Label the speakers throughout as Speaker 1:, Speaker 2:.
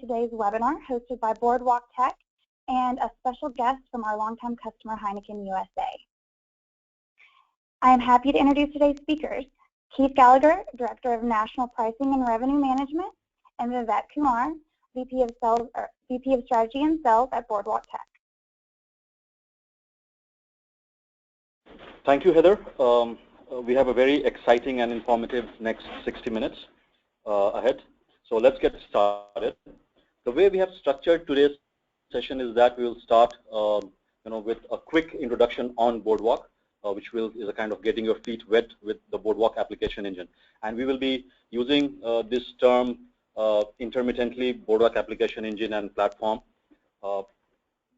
Speaker 1: today's webinar hosted by Boardwalktech and a special guest from our longtime customer, Heineken USA. I am happy to introduce today's speakers, Keith Gallagher, Director of National Pricing and Revenue Management, and Vivek Kumar, VP of Strategy and Sales at Boardwalktech.
Speaker 2: Thank you, Heather. We have a very exciting and informative next 60 minutes ahead. So let's get started. The way we have structured today's session is that we will start with a quick introduction on Boardwalk, which is a kind of getting your feet wet with the Boardwalk application engine. And we will be using this term intermittently, Boardwalk application engine and platform.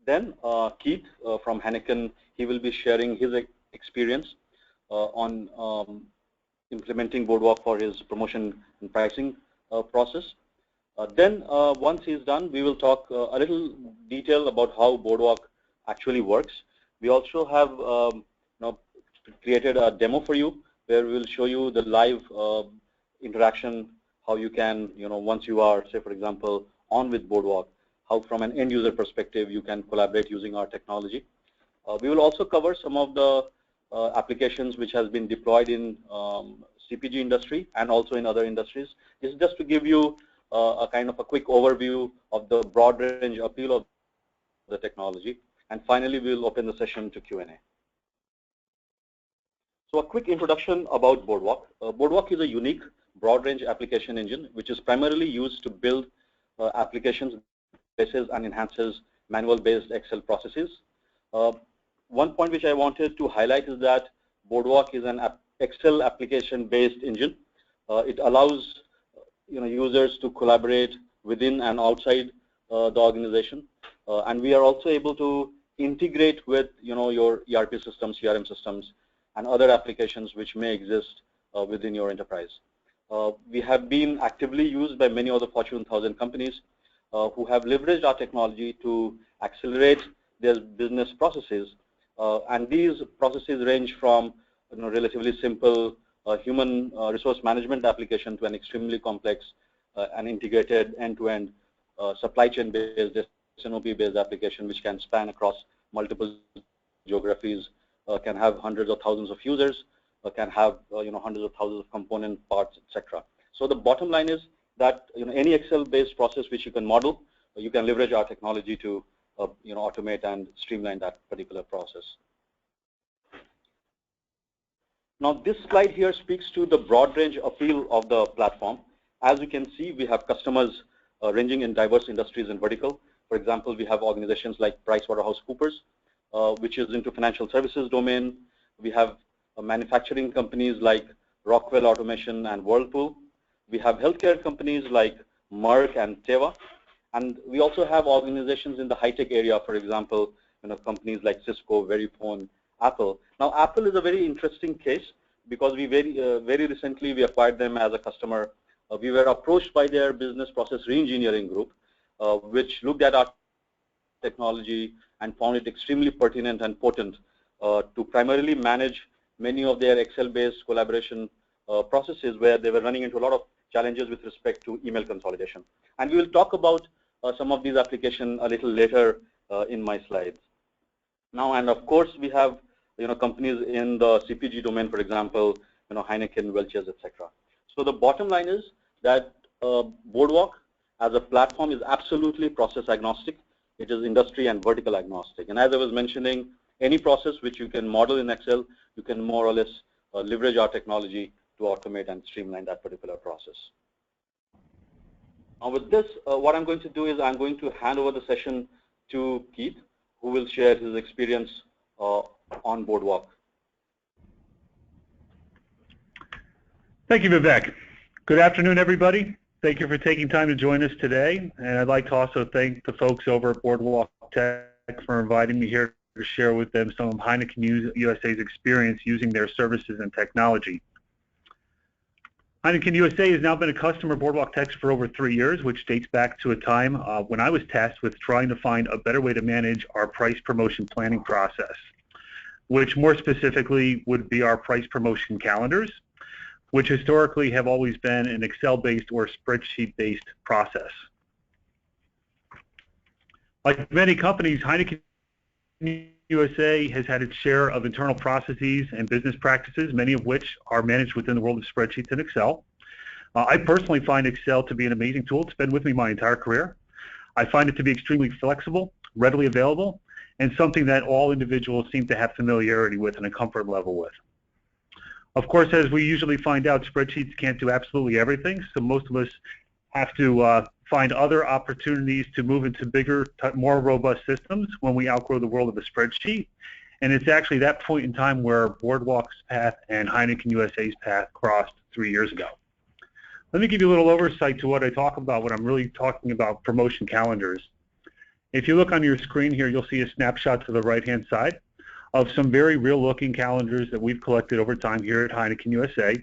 Speaker 2: Then Keith from Heineken, he will be sharing his experience on implementing Boardwalk for his promotion and pricing process. Then once he's done, we will talk a little detail about how Boardwalk actually works. We also have created a demo for you where we will show you the live interaction, how you can, once you are, say for example, on with Boardwalk, how from an end user perspective you can collaborate using our technology. We will also cover some of the applications which has been deployed in CPG industry and also in other industries. This is just to give you a kind of a quick overview of the broad range appeal of the technology. And finally, we will open the session to Q&A. So a quick introduction about Boardwalk. Boardwalk is a unique broad range application engine which is primarily used to build applications, bases and enhances manual based Excel processes. One point which I wanted to highlight is that Boardwalk is an Excel application based engine. It allows users to collaborate within and outside the organization, and we are also able to integrate with your ERP systems, CRM systems, and other applications which may exist within your enterprise. We have been actively used by many other Fortune 1000 companies who have leveraged our technology to accelerate their business processes, and these processes range from relatively simple human resource management application to an extremely complex and integrated end-to-end supply chain based S&OP based application which can span across multiple geographies, can have hundreds of thousands of users, can have hundreds of thousands of component parts, etc. So the bottom line is that any Excel based process which you can model, you can leverage our technology to automate and streamline that particular process. Now this slide here speaks to the broad range appeal of the platform. As you can see, we have customers ranging in diverse industries and vertical. For example, we have organizations like PricewaterhouseCoopers, which is into financial services domain. We have manufacturing companies like Rockwell Automation and Whirlpool. We have healthcare companies like Merck and Teva. And we also have organizations in the high-tech area, for example, companies like Cisco, Verifone, Apple. Now, Apple is a very interesting case because we very recently we acquired them as a customer. We were approached by their business process reengineering group, which looked at our technology and found it extremely pertinent and potent to primarily manage many of their Excel-based collaboration processes where they were running into a lot of challenges with respect to email consolidation. And we will talk about some of these applications a little later in my slides. Now, and of course, we have companies in the CPG domain, for example, Heineken, Welch's, etc. So the bottom line is that Boardwalk as a platform is absolutely process agnostic. It is industry and vertical agnostic. And as I was mentioning, any process which you can model in Excel, you can more or less leverage our technology to automate and streamline that particular process. Now with this, what I'm going to do is I'm going to hand over the session to Keith, who will share his experience on Boardwalk.
Speaker 3: Thank you, Vivek. Good afternoon, everybody. Thank you for taking time to join us today. And I'd like to also thank the folks over at Boardwalktech for inviting me here to share with them some of Heineken USA's experience using their services and technology. Heineken USA has now been a customer of Boardwalktech for over 3 years, which dates back to a time when I was tasked with trying to find a better way to manage our price promotion planning process, which more specifically would be our price promotion calendars, which historically have always been an Excel-based or spreadsheet-based process. Like many companies, Heineken USA has had its share of internal processes and business practices, many of which are managed within the world of spreadsheets and Excel. I personally find Excel to be an amazing tool. It's been with me my entire career. I find it to be extremely flexible, readily available, and something that all individuals seem to have familiarity with and a comfort level with. Of course, as we usually find out, spreadsheets can't do absolutely everything, so most of us have to find other opportunities to move into bigger, more robust systems when we outgrow the world of a spreadsheet. And it's actually that point in time where Boardwalk's path and Heineken USA's path crossed 3 years ago. Let me give you a little oversight to what I talk about when I'm really talking about promotion calendars. If you look on your screen here, you'll see a snapshot to the right-hand side of some very real-looking calendars that we've collected over time here at Heineken USA,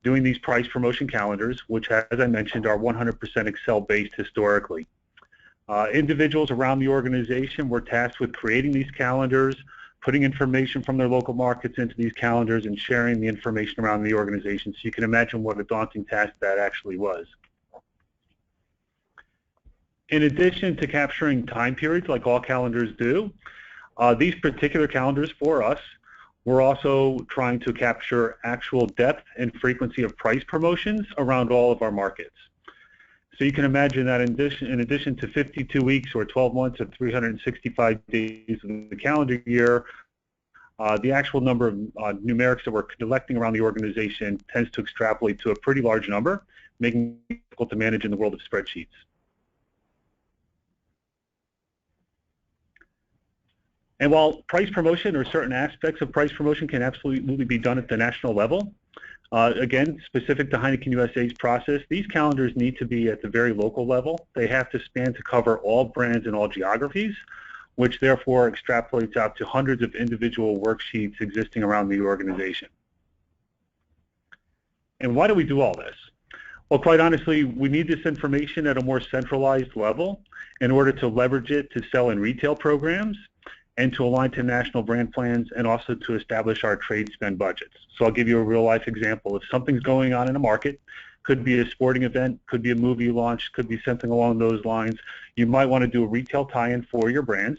Speaker 3: doing these price promotion calendars, which, as I mentioned, are 100% Excel-based historically. Individuals around the organization were tasked with creating these calendars, putting information from their local markets into these calendars, and sharing the information around the organization. So you can imagine what a daunting task that actually was. In addition to capturing time periods like all calendars do, these particular calendars for us, we're also trying to capture actual depth and frequency of price promotions around all of our markets. So you can imagine that in addition to 52 weeks or 12 months or 365 days in the calendar year, the actual number of numerics that we're collecting around the organization tends to extrapolate to a pretty large number, making it difficult to manage in the world of spreadsheets. And while price promotion or certain aspects of price promotion can absolutely be done at the national level, again, specific to Heineken USA's process, these calendars need to be at the very local level. They have to span to cover all brands and all geographies, which therefore extrapolates out to hundreds of individual worksheets existing around the organization. And why do we do all this? Well, quite honestly, we need this information at a more centralized level in order to leverage it to sell in retail programs and to align to national brand plans, and also to establish our trade spend budgets. So I'll give you a real-life example. If something's going on in a market, could be a sporting event, could be a movie launch, could be something along those lines, you might want to do a retail tie-in for your brands.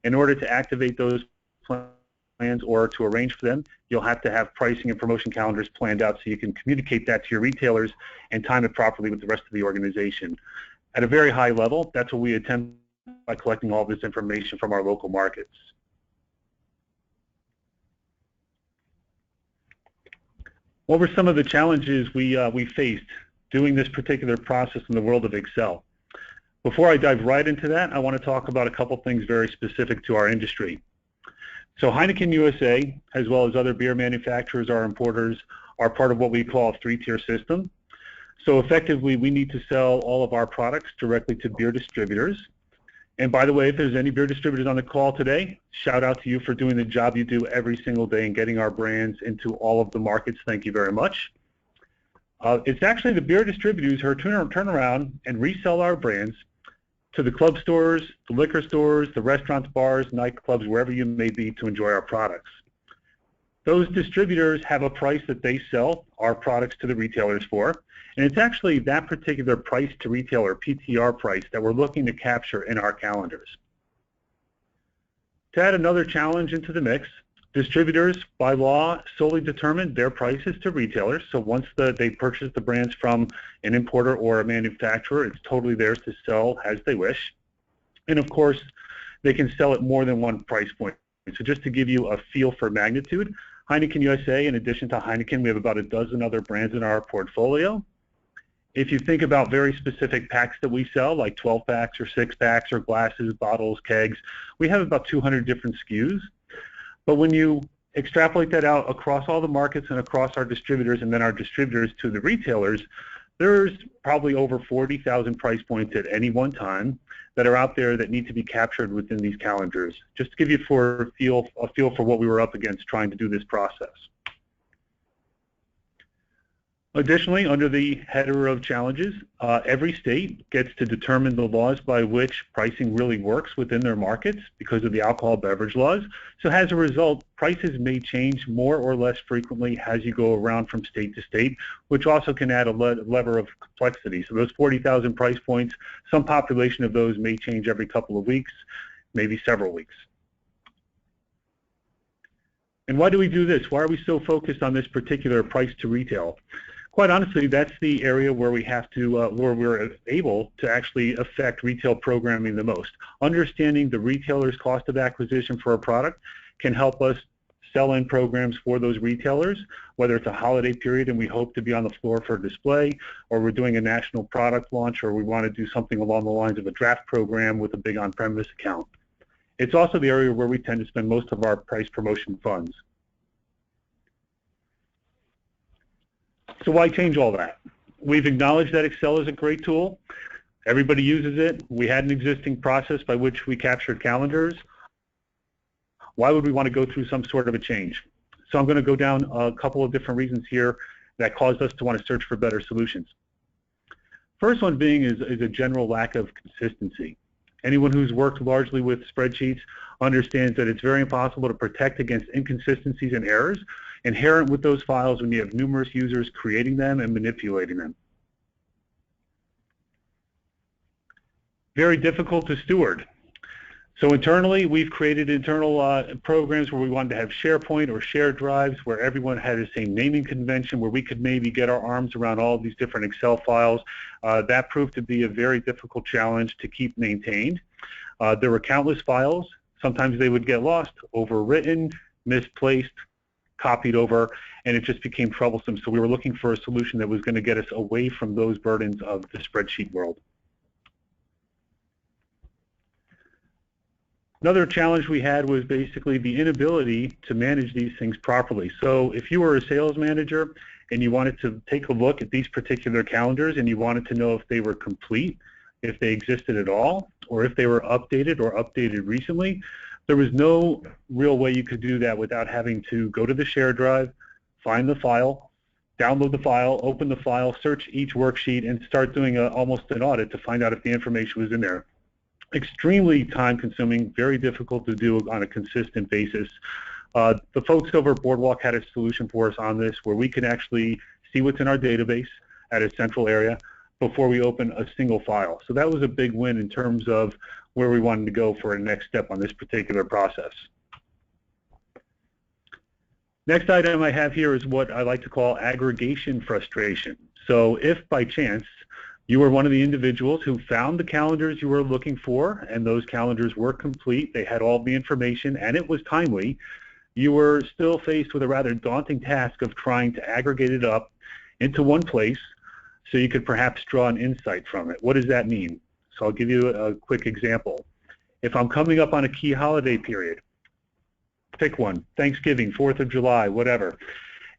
Speaker 3: In order to activate those plans or to arrange for them, you'll have to have pricing and promotion calendars planned out so you can communicate that to your retailers and time it properly with the rest of the organization. At a very high level, that's what we attempt by collecting all this information from our local markets. What were some of the challenges we faced doing this particular process in the world of Excel? Before I dive right into that, I want to talk about a couple things very specific to our industry. So Heineken USA, as well as other beer manufacturers or importers, are part of what we call a three-tier system. So effectively, we need to sell all of our products directly to beer distributors. And by the way, if there's any beer distributors on the call today, shout out to you for doing the job you do every single day and getting our brands into all of the markets. Thank you very much. It's actually the beer distributors who turn around and resell our brands to the club stores, the liquor stores, the restaurants, bars, nightclubs, wherever you may be to enjoy our products. Those distributors have a price that they sell our products to the retailers for, and it's actually that particular price to retailer, PTR price, that we're looking to capture in our calendars. To add another challenge into the mix, distributors, by law, solely determine their prices to retailers. So once they purchase the brands from an importer or a manufacturer, it's totally theirs to sell as they wish. And of course, they can sell at more than one price point. So just to give you a feel for magnitude, Heineken USA, in addition to Heineken, we have about a dozen other brands in our portfolio. If you think about very specific packs that we sell, like 12 packs or 6 packs or glasses, bottles, kegs, we have about 200 different SKUs. But when you extrapolate that out across all the markets and across our distributors and then our distributors to the retailers, there's probably over 40,000 price points at any one time that are out there that need to be captured within these calendars, just to give you a feel for what we were up against trying to do this process. Additionally, under the header of challenges, every state gets to determine the laws by which pricing really works within their markets because of the alcohol beverage laws. So as a result, prices may change more or less frequently as you go around from state to state, which also can add a lever of complexity. So those 40,000 price points, some population of those may change every couple of weeks, maybe several weeks. And why do we do this? Why are we so focused on this particular price to retail? Quite honestly, that's the area where we have to, where we're able to actually affect retail programming the most. Understanding the retailer's cost of acquisition for a product can help us sell in programs for those retailers, whether it's a holiday period and we hope to be on the floor for a display, or we're doing a national product launch, or we want to do something along the lines of a draft program with a big on-premise account. It's also the area where we tend to spend most of our price promotion funds. So why change all that? We've acknowledged that Excel is a great tool. Everybody uses it. We had an existing process by which we captured calendars. Why would we want to go through some sort of a change? So I'm going to go down a couple of different reasons here that caused us to want to search for better solutions. First one being is a general lack of consistency. Anyone who's worked largely with spreadsheets understands that it's very impossible to protect against inconsistencies and errors inherent with those files when you have numerous users creating them and manipulating them. Very difficult to steward. So internally, we've created internal programs where we wanted to have SharePoint or shared drives where everyone had the same naming convention, where we could maybe get our arms around all of these different Excel files. That proved to be a very difficult challenge to keep maintained. There were countless files. Sometimes they would get lost, overwritten, misplaced, copied over, and it just became troublesome. So we were looking for a solution that was going to get us away from those burdens of the spreadsheet world. Another challenge we had was basically the inability to manage these things properly. So if you were a sales manager and you wanted to take a look at these particular calendars and you wanted to know if they were complete, if they existed at all, or if they were updated or updated recently, there was no real way you could do that without having to go to the shared drive, find the file, download the file, open the file, search each worksheet, and start doing almost an audit to find out if the information was in there. Extremely time-consuming, very difficult to do on a consistent basis. The folks over at Boardwalk had a solution for us on this where we can actually see what's in our database at a central area before we open a single file. So that was a big win in terms of where we wanted to go for a next step on this particular process. Next item I have here is what I like to call aggregation frustration. So if by chance you were one of the individuals who found the calendars you were looking for and those calendars were complete, they had all the information and it was timely, you were still faced with a rather daunting task of trying to aggregate it up into one place so you could perhaps draw an insight from it. What does that mean? So I'll give you a quick example. If I'm coming up on a key holiday period, pick one, Thanksgiving, 4th of July, whatever.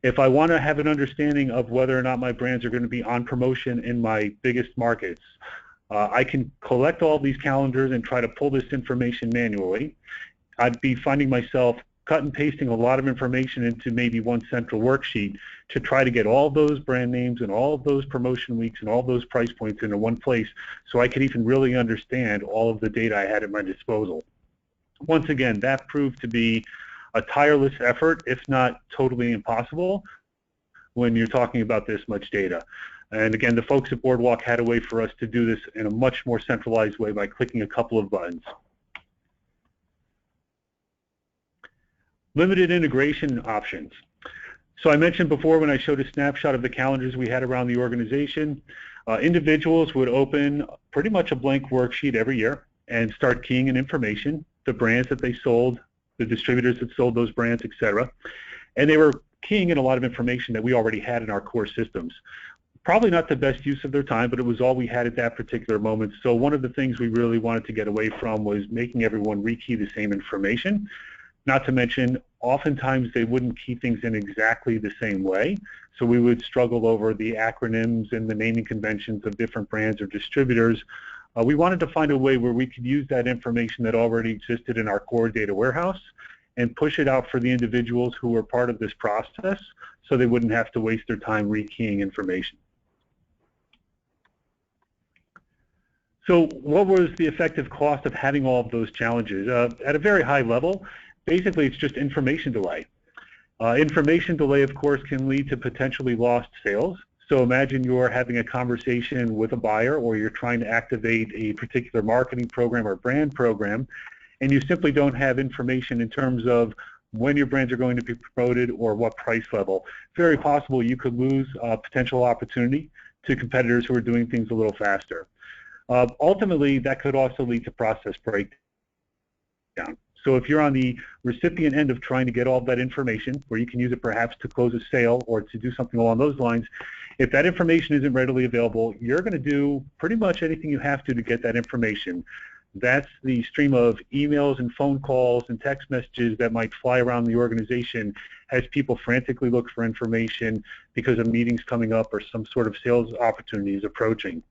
Speaker 3: If I want to have an understanding of whether or not my brands are going to be on promotion in my biggest markets, I can collect all these calendars and try to pull this information manually. I'd be finding myself cut and pasting a lot of information into maybe one central worksheet to try to get all those brand names and all of those promotion weeks and all those price points into one place so I could even really understand all of the data I had at my disposal. Once again, that proved to be a tireless effort, if not totally impossible, when you're talking about this much data. And again, the folks at Boardwalk had a way for us to do this in a much more centralized way by clicking a couple of buttons. Limited integration options. So I mentioned before when I showed a snapshot of the calendars we had around the organization, individuals would open pretty much a blank worksheet every year and start keying in information, the brands that they sold, the distributors that sold those brands, etc. And they were keying in a lot of information that we already had in our core systems. Probably not the best use of their time, but it was all we had at that particular moment. So one of the things we really wanted to get away from was making everyone rekey the same information. Not to mention, oftentimes they wouldn't key things in exactly the same way. So we would struggle over the acronyms and the naming conventions of different brands or distributors. We wanted to find a way where we could use that information that already existed in our core data warehouse and push it out for the individuals who were part of this process so they wouldn't have to waste their time rekeying information. So what was the effective cost of having all of those challenges? At a very high level, basically it's just information delay. Information delay, of course, can lead to potentially lost sales. So imagine you're having a conversation with a buyer, or you're trying to activate a particular marketing program or brand program, and you simply don't have information in terms of when your brands are going to be promoted or what price level. Very possible you could lose a potential opportunity to competitors who are doing things a little faster. Ultimately, that could also lead to process breakdown. So if you're on the recipient end of trying to get all that information, where you can use it perhaps to close a sale or to do something along those lines, if that information isn't readily available, you're going to do pretty much anything you have to get that information. That's the stream of emails and phone calls and text messages that might fly around the organization as people frantically look for information because a meeting's coming up or some sort of sales opportunity is approaching.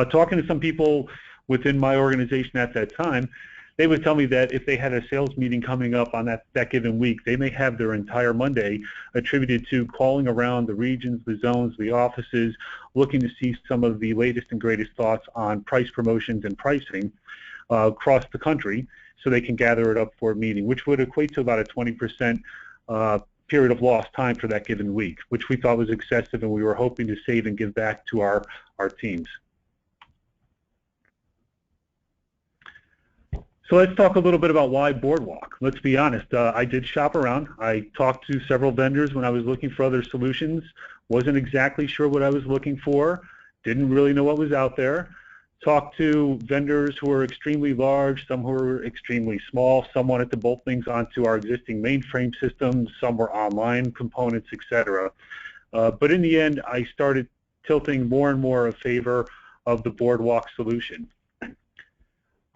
Speaker 3: Talking to some people within my organization at that time, they would tell me that if they had a sales meeting coming up on that given week, they may have their entire Monday attributed to calling around the regions, the zones, the offices, looking to see some of the latest and greatest thoughts on price promotions and pricing across the country so they can gather it up for a meeting, which would equate to about a 20% period of lost time for that given week, which we thought was excessive and we were hoping to save and give back to our teams. So let's talk a little bit about why Boardwalk. Let's be honest, I did shop around. I talked to several vendors when I was looking for other solutions, wasn't exactly sure what I was looking for, didn't really know what was out there. Talked to vendors who were extremely large, some who were extremely small, some wanted to bolt things onto our existing mainframe systems, some were online components, etc. But in the end, I started tilting more and more in favor of the Boardwalk solution.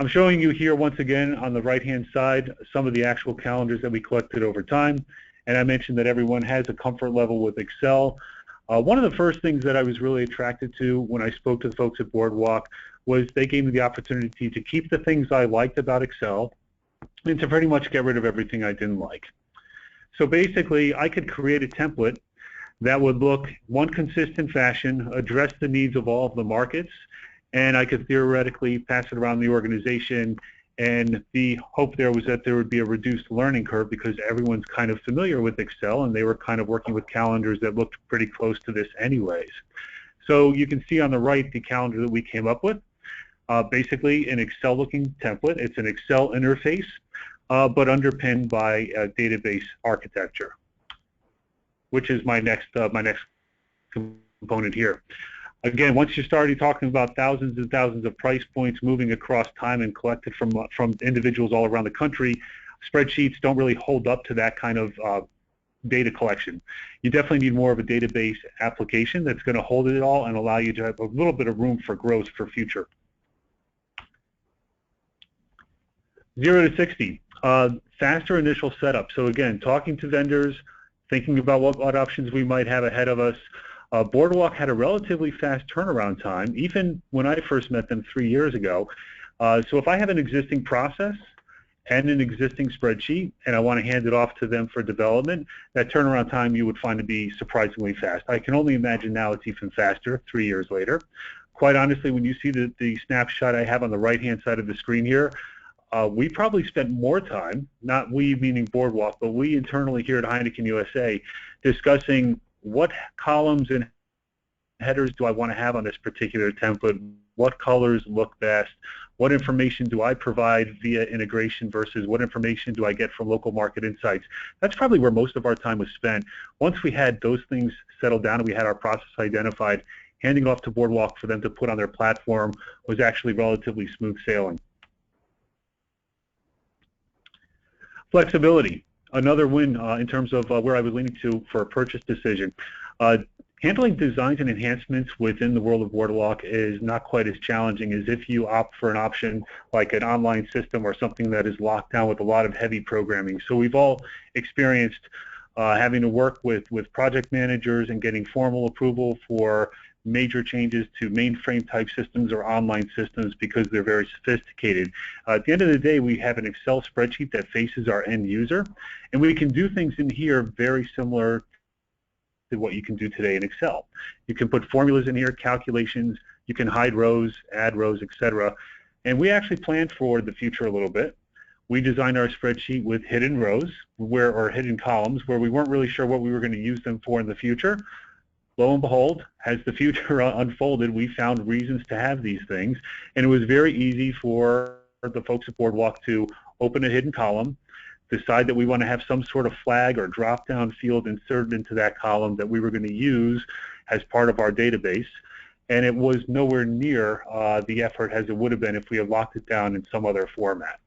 Speaker 3: I'm showing you here once again on the right-hand side some of the actual calendars that we collected over time, and I mentioned that everyone has a comfort level with Excel. One of the first things that I was really attracted to when I spoke to the folks at Boardwalk was they gave me the opportunity to keep the things I liked about Excel and to pretty much get rid of everything I didn't like. So basically, I could create a template that would look one consistent fashion, address the needs of all of the markets, and I could theoretically pass it around the organization, and the hope there was that there would be a reduced learning curve because everyone's kind of familiar with Excel and they were kind of working with calendars that looked pretty close to this anyways. So you can see on the right the calendar that we came up with. Basically an Excel-looking template. It's an Excel interface, but underpinned by a database architecture, which is my next component here. Again, once you're starting talking about thousands and thousands of price points moving across time and collected from individuals all around the country, spreadsheets don't really hold up to that kind of data collection. You definitely need more of a database application that's going to hold it all and allow you to have a little bit of room for growth for future. 0 to 60, faster initial setup. So again, talking to vendors, thinking about what options we might have ahead of us. Boardwalk had a relatively fast turnaround time, even when I first met them 3 years ago. So if I have an existing process and an existing spreadsheet and I want to hand it off to them for development, that turnaround time you would find to be surprisingly fast. I can only imagine now it's even faster 3 years later. Quite honestly, when you see the snapshot I have on the right-hand side of the screen here, we probably spent more time, not we meaning Boardwalk, but we internally here at Heineken USA, discussing what columns and headers do I want to have on this particular template, what colors look best, what information do I provide via integration versus what information do I get from local market insights. That's probably where most of our time was spent. Once we had those things settled down and we had our process identified, handing off to Boardwalk for them to put on their platform was actually relatively smooth sailing. Flexibility, another win in terms of where I was leaning to for a purchase decision. Handling designs and enhancements within the world of Boardwalk is not quite as challenging as if you opt for an option like an online system or something that is locked down with a lot of heavy programming. So we've all experienced having to work with project managers and getting formal approval for major changes to mainframe type systems or online systems because they're very sophisticated. At the end of the day, we have an Excel spreadsheet that faces our end user, and we can do things in here very similar to what you can do today in Excel. You can put formulas in here, calculations, you can hide rows, add rows, etc. And we actually planned for the future a little bit. We designed our spreadsheet with hidden rows or hidden columns where we weren't really sure what we were going to use them for in the future. Lo and behold, as the future unfolded, we found reasons to have these things, and it was very easy for the folks at Boardwalk to open a hidden column, decide that we want to have some sort of flag or drop-down field inserted into that column that we were going to use as part of our database, and it was nowhere near the effort as it would have been if we had locked it down in some other format.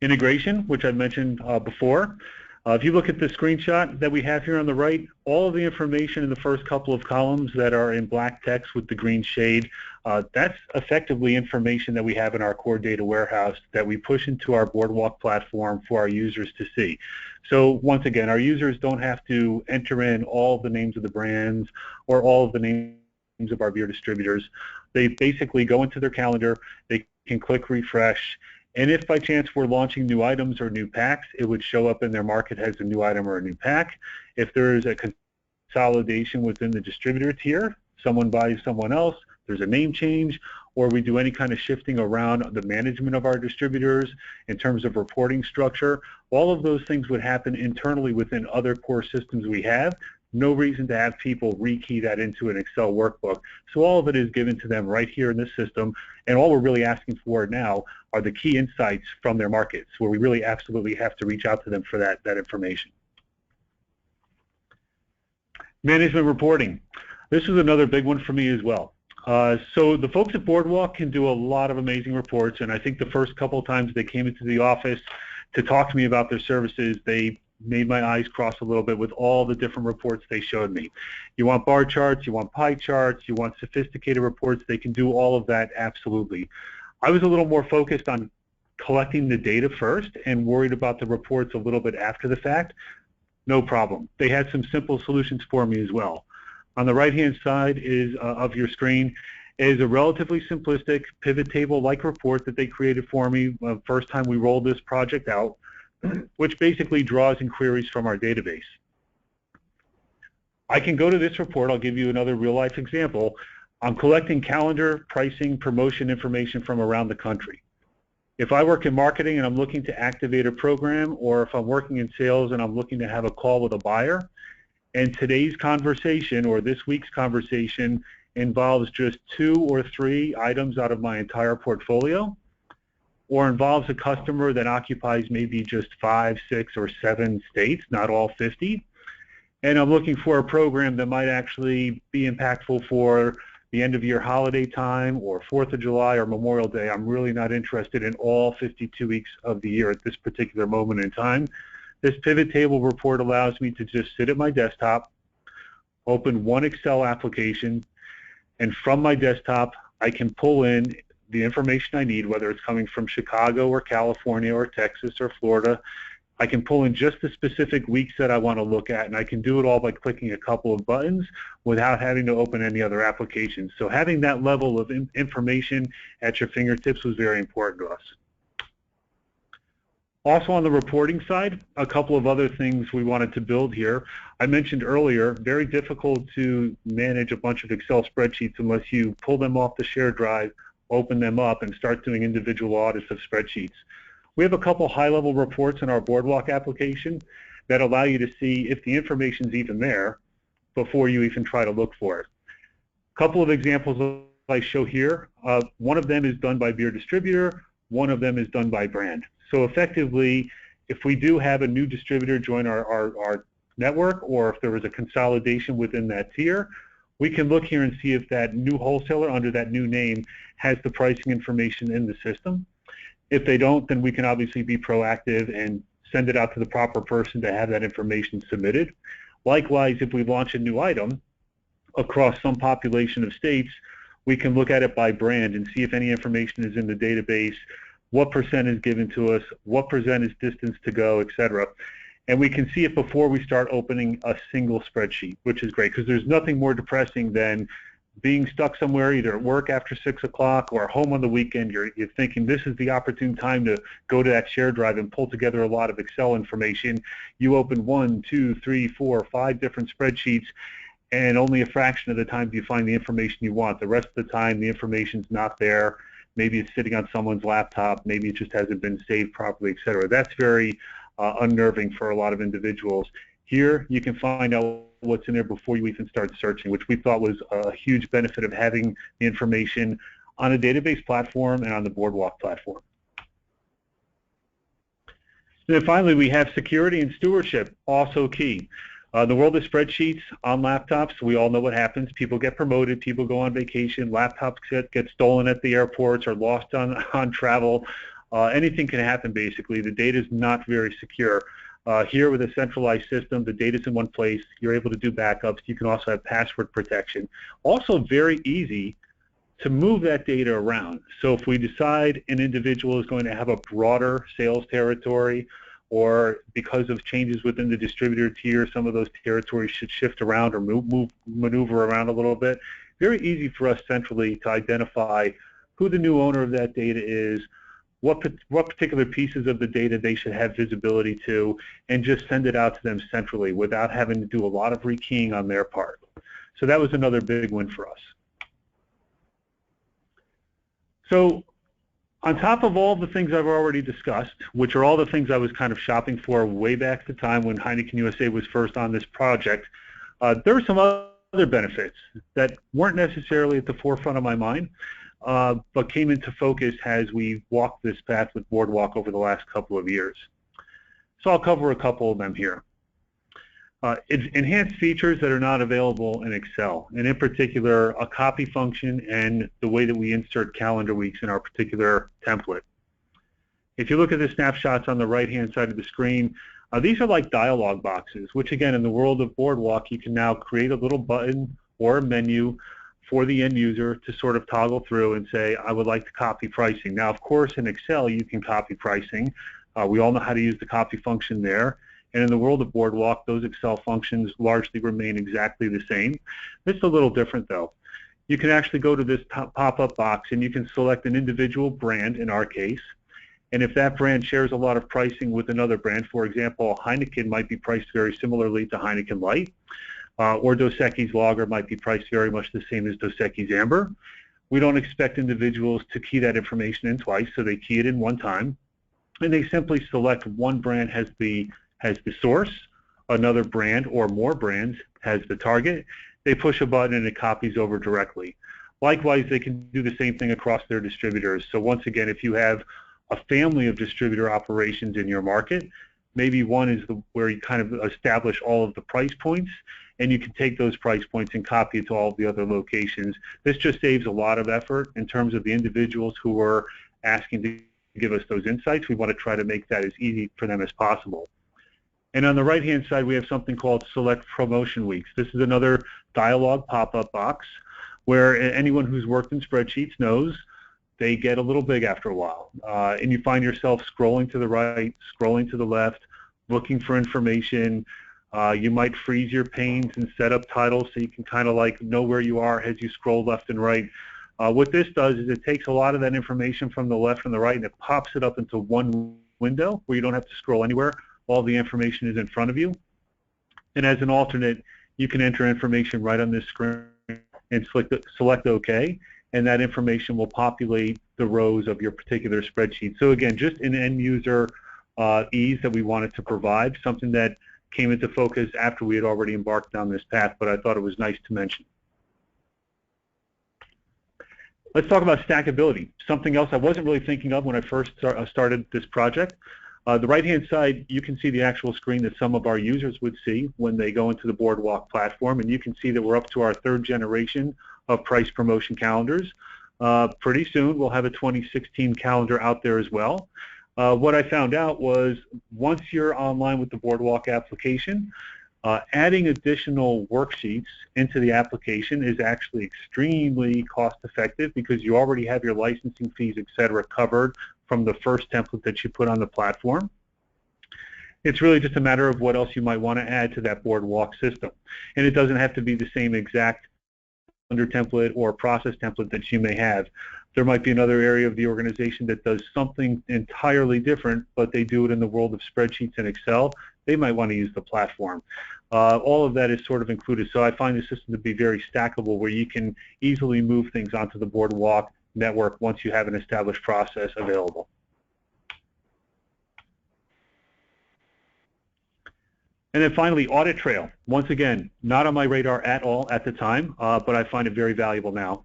Speaker 3: Integration, which I mentioned before. If you look at the screenshot that we have here on the right, all of the information in the first couple of columns that are in black text with the green shade, that's effectively information that we have in our core data warehouse that we push into our Boardwalk platform for our users to see. So once again, our users don't have to enter in all the names of the brands or all of the names of our beer distributors. They basically go into their calendar, they can click refresh, and if by chance we're launching new items or new packs, it would show up in their market as a new item or a new pack. If there is a consolidation within the distributor tier, someone buys someone else, there's a name change, or we do any kind of shifting around the management of our distributors in terms of reporting structure, all of those things would happen internally within other core systems we have. No reason to have people rekey that into an Excel workbook. So all of it is given to them right here in this system, and all we're really asking for now are the key insights from their markets, where we really absolutely have to reach out to them for that information. Management reporting. This is another big one for me as well. So the folks at Boardwalk can do a lot of amazing reports, and I think the first couple of times they came into the office to talk to me about their services, they made my eyes cross a little bit with all the different reports they showed me. You want bar charts, you want pie charts, you want sophisticated reports, they can do all of that, absolutely. I was a little more focused on collecting the data first and worried about the reports a little bit after the fact. No problem. They had some simple solutions for me as well. On the right-hand side is of your screen is a relatively simplistic pivot table-like report that they created for me the first time we rolled this project out, which basically draws in queries from our database. I can go to this report. I'll give you another real-life example. I'm collecting calendar, pricing, promotion information from around the country. If I work in marketing and I'm looking to activate a program, or if I'm working in sales and I'm looking to have a call with a buyer, and today's conversation or this week's conversation involves just 2 or 3 items out of my entire portfolio, or involves a customer that occupies maybe just 5, 6, or 7 states, not all 50, and I'm looking for a program that might actually be impactful for the end of year holiday time or 4th of July or Memorial Day. I'm really not interested in all 52 weeks of the year at this particular moment in time. This pivot table report allows me to just sit at my desktop, open one Excel application, and from my desktop I can pull in the information I need, whether it's coming from Chicago or California or Texas or Florida. I can pull in just the specific weeks that I want to look at, and I can do it all by clicking a couple of buttons without having to open any other applications. So having that level of information at your fingertips was very important to us. Also on the reporting side, a couple of other things we wanted to build here. I mentioned earlier, very difficult to manage a bunch of Excel spreadsheets unless you pull them off the shared drive, open them up, and start doing individual audits of spreadsheets. We have a couple high-level reports in our Boardwalk application that allow you to see if the information's even there before you even try to look for it. A couple of examples I show here. One of them is done by beer distributor, one of them is done by brand. So effectively, if we do have a new distributor join our network, or if there was a consolidation within that tier, we can look here and see if that new wholesaler under that new name has the pricing information in the system. If they don't, then we can obviously be proactive and send it out to the proper person to have that information submitted. Likewise, if we launch a new item across some population of states, we can look at it by brand and see if any information is in the database, what percent is given to us, what percent is distance to go, etc. And we can see it before we start opening a single spreadsheet, which is great because there's nothing more depressing than being stuck somewhere, either at work after 6 o'clock or home on the weekend. You're thinking this is the opportune time to go to that shared drive and pull together a lot of Excel information. You open 1, 2, 3, 4, 5 different spreadsheets, and only a fraction of the time do you find the information you want. The rest of the time, the information's not there. Maybe it's sitting on someone's laptop. Maybe it just hasn't been saved properly, etc. That's very unnerving for a lot of individuals. Here, you can find out what's in there before you even start searching, which we thought was a huge benefit of having the information on a database platform and on the Boardwalk platform. And then finally, we have security and stewardship, also key. The world of spreadsheets on laptops, we all know what happens. People get promoted, people go on vacation, laptops get stolen at the airports or lost on travel. Anything can happen, basically. The data is not very secure. Here with a centralized system, the data's in one place. You're able to do backups. You can also have password protection. Also very easy to move that data around. So if we decide an individual is going to have a broader sales territory, or because of changes within the distributor tier, some of those territories should shift around or maneuver around a little bit. Very easy for us centrally to identify who the new owner of that data is, what particular pieces of the data they should have visibility to, and just send it out to them centrally without having to do a lot of rekeying on their part. So that was another big win for us. So on top of all the things I've already discussed, which are all the things I was kind of shopping for way back at the time when Heineken USA was first on this project, there were some other benefits that weren't necessarily at the forefront of my mind, but came into focus as we walked this path with Boardwalk over the last couple of years. So I'll cover a couple of them here. Enhanced features that are not available in Excel, and in particular a copy function and the way that we insert calendar weeks in our particular template. If you look at the snapshots on the right-hand side of the screen, these are like dialog boxes, which again in the world of Boardwalk you can now create a little button or a menu for the end user to sort of toggle through and say, I would like to copy pricing. Now, of course, in Excel you can copy pricing. We all know how to use the copy function there. And in the world of Boardwalk, those Excel functions largely remain exactly the same. It's a little different, though. You can actually go to this pop-up box, and you can select an individual brand, in our case. And if that brand shares a lot of pricing with another brand, for example, Heineken might be priced very similarly to Heineken Light, or Dos Equis Lager might be priced very much the same as Dos Equis Amber. We don't expect individuals to key that information in twice, so they key it in one time. And they simply select one brand has the source, another brand or more brands has the target. They push a button and it copies over directly. Likewise, they can do the same thing across their distributors. So once again, if you have a family of distributor operations in your market, maybe one is where you kind of establish all of the price points, and you can take those price points and copy it to all of the other locations. This just saves a lot of effort in terms of the individuals who are asking to give us those insights. We want to try to make that as easy for them as possible. And on the right-hand side, we have something called Select Promotion Weeks. This is another dialog pop-up box where anyone who's worked in spreadsheets knows they get a little big after a while. And you find yourself scrolling to the right, scrolling to the left, looking for information. You might freeze your panes and set up titles so you can kind of like know where you are as you scroll left and right. What this does is it takes a lot of that information from the left and the right and it pops it up into one window where you don't have to scroll anywhere. All the information is in front of you. And as an alternate, you can enter information right on this screen and select OK, and that information will populate the rows of your particular spreadsheet. So again, just an end user ease that we wanted to provide, something that came into focus after we had already embarked down this path, but I thought it was nice to mention. Let's talk about stackability, something else I wasn't really thinking of when I first started this project. The right-hand side, you can see the actual screen that some of our users would see when they go into the Boardwalk platform, and you can see that we're up to our 3rd generation of price promotion calendars. Pretty soon, we'll have a 2016 calendar out there as well. What I found out was once you're online with the Boardwalk application, adding additional worksheets into the application is actually extremely cost-effective because you already have your licensing fees, et cetera, covered from the first template that you put on the platform. It's really just a matter of what else you might want to add to that Boardwalk system. And it doesn't have to be the same exact calendar template or process template that you may have. There might be another area of the organization that does something entirely different, but they do it in the world of spreadsheets and Excel. They might want to use the platform. All of that is sort of included. So I find the system to be very stackable, where you can easily move things onto the Boardwalk network once you have an established process available. And then finally, Audit Trail. Once again, not on my radar at all at the time, but I find it very valuable now.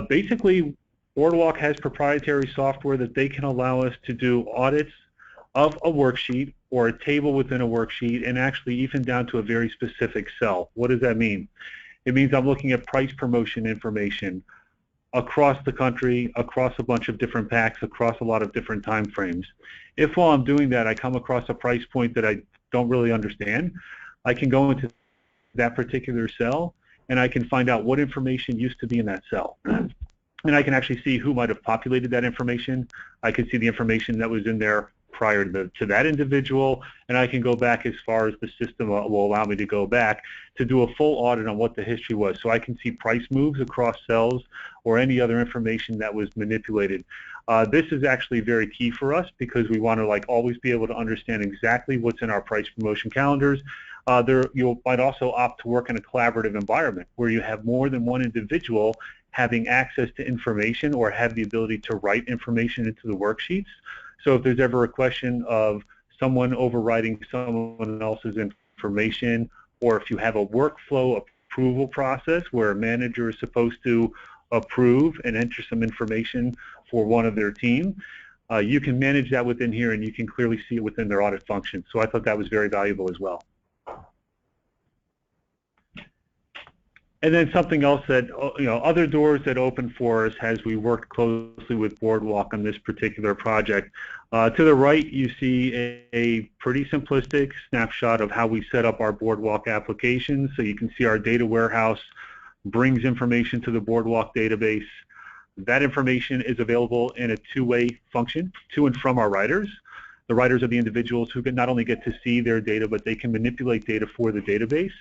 Speaker 3: Basically, Boardwalk has proprietary software that they can allow us to do audits of a worksheet or a table within a worksheet, and actually even down to a very specific cell. What does that mean? It means I'm looking at price promotion information across the country, across a bunch of different packs, across a lot of different time frames. If while I'm doing that I come across a price point that I don't really understand, I can go into that particular cell and I can find out what information used to be in that cell. And I can actually see who might have populated that information. I can see the information that was in there prior to that individual, and I can go back as far as the system will allow me to go back to do a full audit on what the history was. So I can see price moves across cells or any other information that was manipulated. This is actually very key for us because we want to always be able to understand exactly what's in our price promotion calendars. You might also opt to work in a collaborative environment where you have more than one individual having access to information or have the ability to write information into the worksheets. So if there's ever a question of someone overriding someone else's information, or if you have a workflow approval process where a manager is supposed to approve and enter some information for one of their team, you can manage that within here and you can clearly see it within their audit function. So I thought that was very valuable as well. And then something else that, other doors that open for us as we worked closely with Boardwalk on this particular project. To the right, you see a pretty simplistic snapshot of how we set up our Boardwalk applications. So you can see our data warehouse brings information to the Boardwalk database. That information is available in a two-way function, to and from our writers. The writers are the individuals who can not only get to see their data, but they can manipulate data for the database.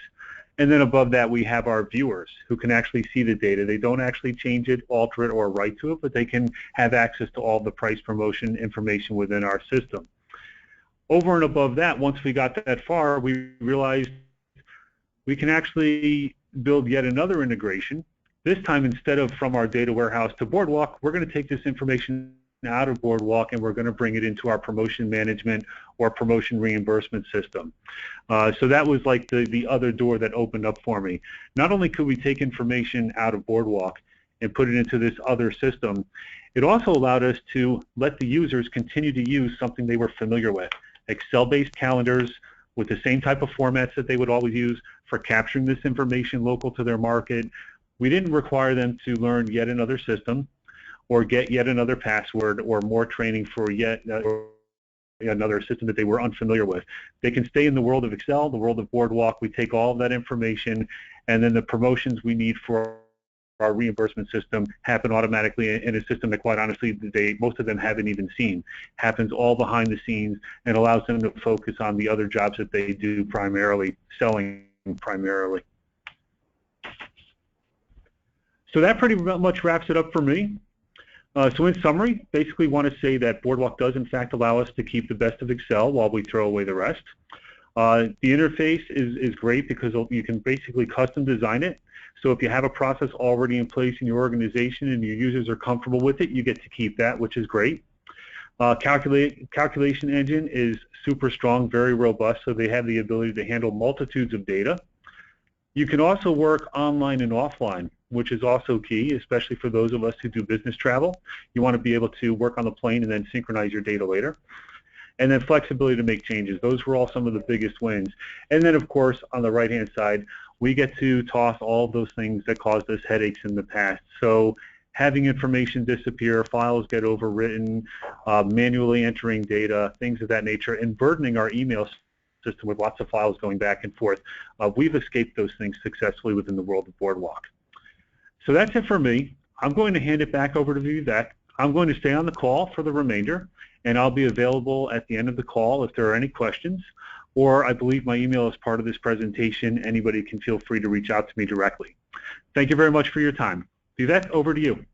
Speaker 3: And then above that, we have our viewers who can actually see the data. They don't actually change it, alter it, or write to it, but they can have access to all the price promotion information within our system. Over and above that, once we got that far, we realized we can actually build yet another integration. This time, instead of from our data warehouse to Boardwalk, we're going to take this information out of Boardwalk and we're going to bring it into our promotion management or promotion reimbursement system. So that was like the other door that opened up for me. Not only could we take information out of Boardwalk and put it into this other system, it also allowed us to let the users continue to use something they were familiar with. Excel-based calendars with the same type of formats that they would always use for capturing this information local to their market. We didn't require them to learn yet another system or get yet another password or more training for yet another system that they were unfamiliar with. They can stay in the world of Excel, the world of Boardwalk. We take all of that information, and then the promotions we need for our reimbursement system happen automatically in a system that, quite honestly, most of them haven't even seen. Happens all behind the scenes and allows them to focus on the other jobs that they do primarily, selling primarily. So that pretty much wraps it up for me. So in summary, basically want to say that Boardwalk does in fact allow us to keep the best of Excel while we throw away the rest. The interface is great because you can basically custom design it. So if you have a process already in place in your organization and your users are comfortable with it, you get to keep that, which is great. Calculation engine is super strong, very robust, so they have the ability to handle multitudes of data. You can also work online and offline, which is also key, especially for those of us who do business travel. You want to be able to work on the plane and then synchronize your data later. And then flexibility to make changes. Those were all some of the biggest wins. And then, of course, on the right-hand side, we get to toss all of those things that caused us headaches in the past. So having information disappear, files get overwritten, manually entering data, things of that nature, and burdening our email system with lots of files going back and forth. We've escaped those things successfully within the world of Boardwalk. So that's it for me. I'm going to hand it back over to Vivek. I'm going to stay on the call for the remainder, and I'll be available at the end of the call if there are any questions, or I believe my email is part of this presentation. Anybody can feel free to reach out to me directly. Thank you very much for your time. Vivek, over to you.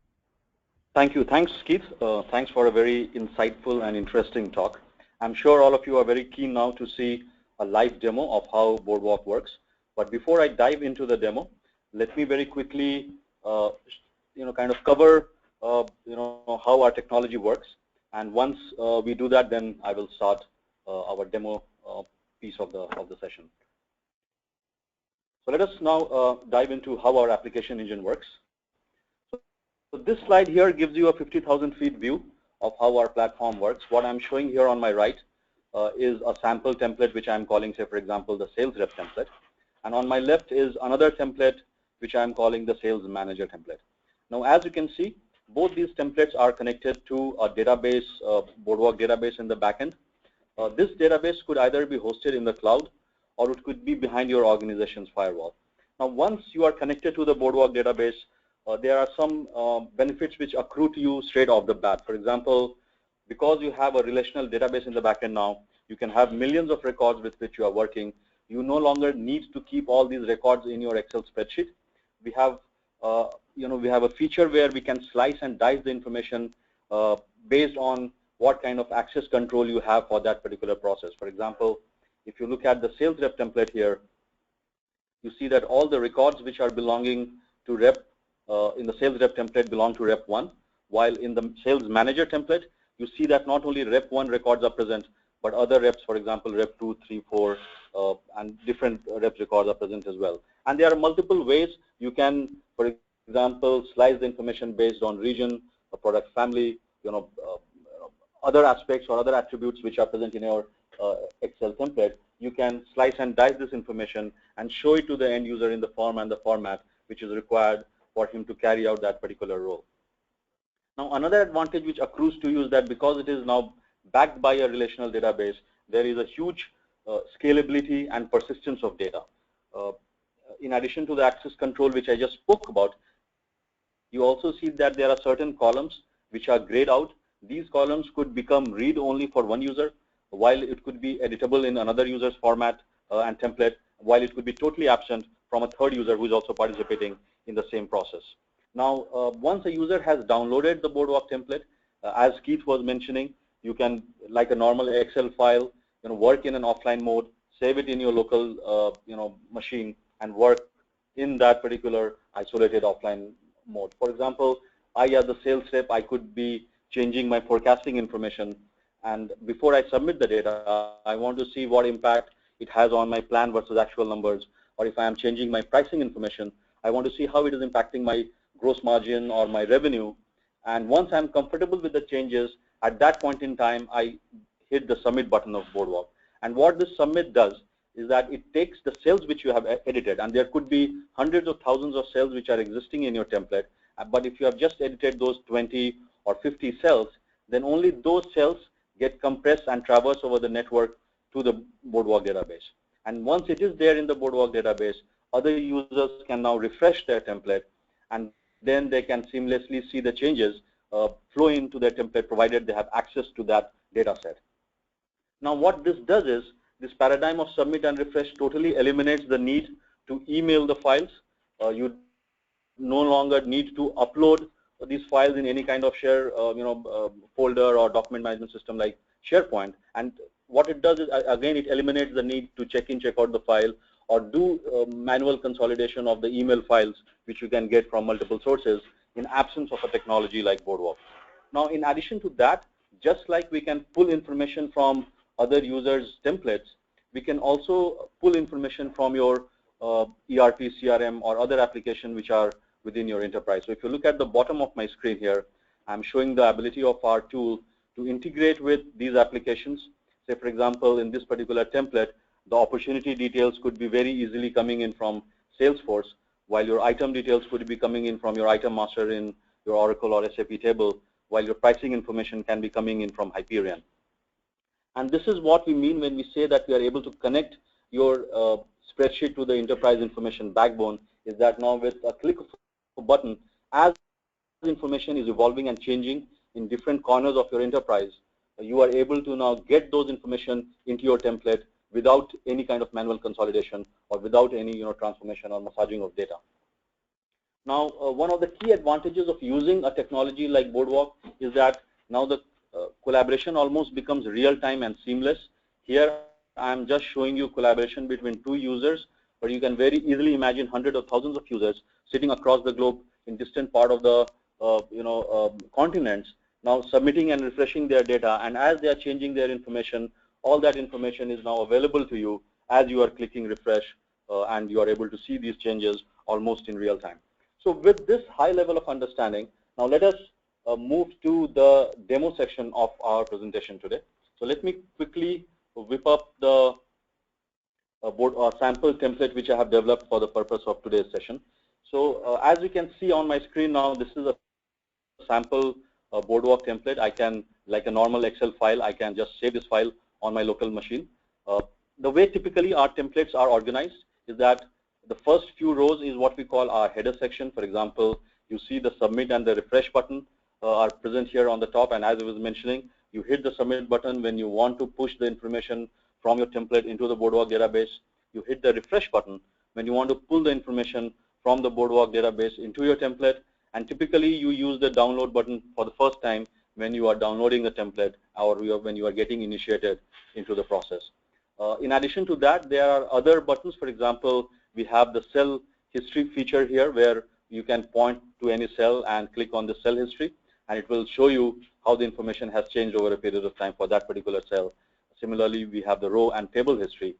Speaker 2: Thank you. Thanks, Keith. Thanks for a very insightful and interesting talk. I'm sure all of you are very keen now to see a live demo of how Boardwalk works. But before I dive into the demo, let me very quickly, kind of cover, how our technology works. And once we do that, then I will start our demo piece of the session. So let us now dive into how our application engine works. So this slide here gives you a 50,000 feet view of how our platform works. What I'm showing here on my right is a sample template which I'm calling, say, for example, the sales rep template. And on my left is another template which I'm calling the sales manager template. Now, as you can see, both these templates are connected to a database, Boardwalk database in the backend. This database could either be hosted in the cloud or it could be behind your organization's firewall. Now, once you are connected to the Boardwalk database, there are some benefits which accrue to you straight off the bat. For example, because you have a relational database in the backend now, you can have millions of records with which you are working. You no longer need to keep all these records in your Excel spreadsheet. We have, we have a feature where we can slice and dice the information based on what kind of access control you have for that particular process. For example, if you look at the sales rep template here, you see that all the records which are belonging to rep in the sales rep template belong to rep 1, while in the sales manager template, you see that not only rep 1 records are present, but other reps, for example, rep 2, 3, 4, and different rep records are present as well. And there are multiple ways you can, for example, slice the information based on region, a product family, other aspects or other attributes which are present in your Excel template. You can slice and dice this information and show it to the end user in the form and the format which is required for him to carry out that particular role. Now, another advantage which accrues to you is that because it is now backed by a relational database, there is a huge scalability and persistence of data. In addition to the access control which I just spoke about, you also see that there are certain columns which are grayed out. These columns could become read-only for one user, while it could be editable in another user's format and template, while it could be totally absent from a third user who is also participating in the same process. Now, once a user has downloaded the Boardwalk template, as Keith was mentioning, you can, like a normal Excel file, work in an offline mode, save it in your local, machine, and work in that particular isolated offline mode. For example, I, as a sales rep, I could be changing my forecasting information, and before I submit the data, I want to see what impact it has on my plan versus actual numbers, or if I am changing my pricing information, I want to see how it is impacting my gross margin or my revenue. And once I'm comfortable with the changes, at that point in time, I hit the submit button of Boardwalk. And what this submit does is that it takes the cells which you have edited, and there could be hundreds of thousands of cells which are existing in your template, but if you have just edited those 20 or 50 cells, then only those cells get compressed and traverse over the network to the Boardwalk database. And once it is there in the Boardwalk database, other users can now refresh their template, and then they can seamlessly see the changes flow into their template, provided they have access to that data set. Now, what this does is, this paradigm of submit and refresh totally eliminates the need to email the files. You no longer need to upload these files in any kind of share, folder or document management system like SharePoint. And what it does is, again, it eliminates the need to check in, check out the file, or do manual consolidation of the email files, which you can get from multiple sources in absence of a technology like Boardwalk. Now, in addition to that, just like we can pull information from other users' templates, we can also pull information from your ERP, CRM, or other application which are within your enterprise. So if you look at the bottom of my screen here, I'm showing the ability of our tool to integrate with these applications. Say, for example, in this particular template, the opportunity details could be very easily coming in from Salesforce, while your item details could be coming in from your item master in your Oracle or SAP table, while your pricing information can be coming in from Hyperion. And this is what we mean when we say that we are able to connect your spreadsheet to the enterprise information backbone, is that now with a click of a button, as information is evolving and changing in different corners of your enterprise, you are able to now get those information into your template without any kind of manual consolidation or without any transformation or massaging of data. Now, one of the key advantages of using a technology like Boardwalk is that now the collaboration almost becomes real-time and seamless. Here, I'm just showing you collaboration between two users, but you can very easily imagine hundreds of thousands of users sitting across the globe in distant part of the continents, now submitting and refreshing their data, and as they are changing their information, all that information is now available to you as you are clicking refresh, and you are able to see these changes almost in real time. So with this high level of understanding, now let us move to the demo section of our presentation today. So let me quickly whip up the sample template which I have developed for the purpose of today's session. So as you can see on my screen now, this is a sample Boardwalk template. I can, like a normal Excel file, I can just save this file on my local machine. The way typically our templates are organized is that the first few rows is what we call our header section. For example, you see the submit and the refresh button are present here on the top, and as I was mentioning, you hit the submit button when you want to push the information from your template into the Boardwalk database. You hit the refresh button when you want to pull the information from the Boardwalk database into your template, and typically you use the download button for the first time when you are downloading the template or when you are getting initiated into the process. In addition to that, there are other buttons. For example, we have the cell history feature here where you can point to any cell and click on the cell history, and it will show you how the information has changed over a period of time for that particular cell. Similarly, we have the row and table history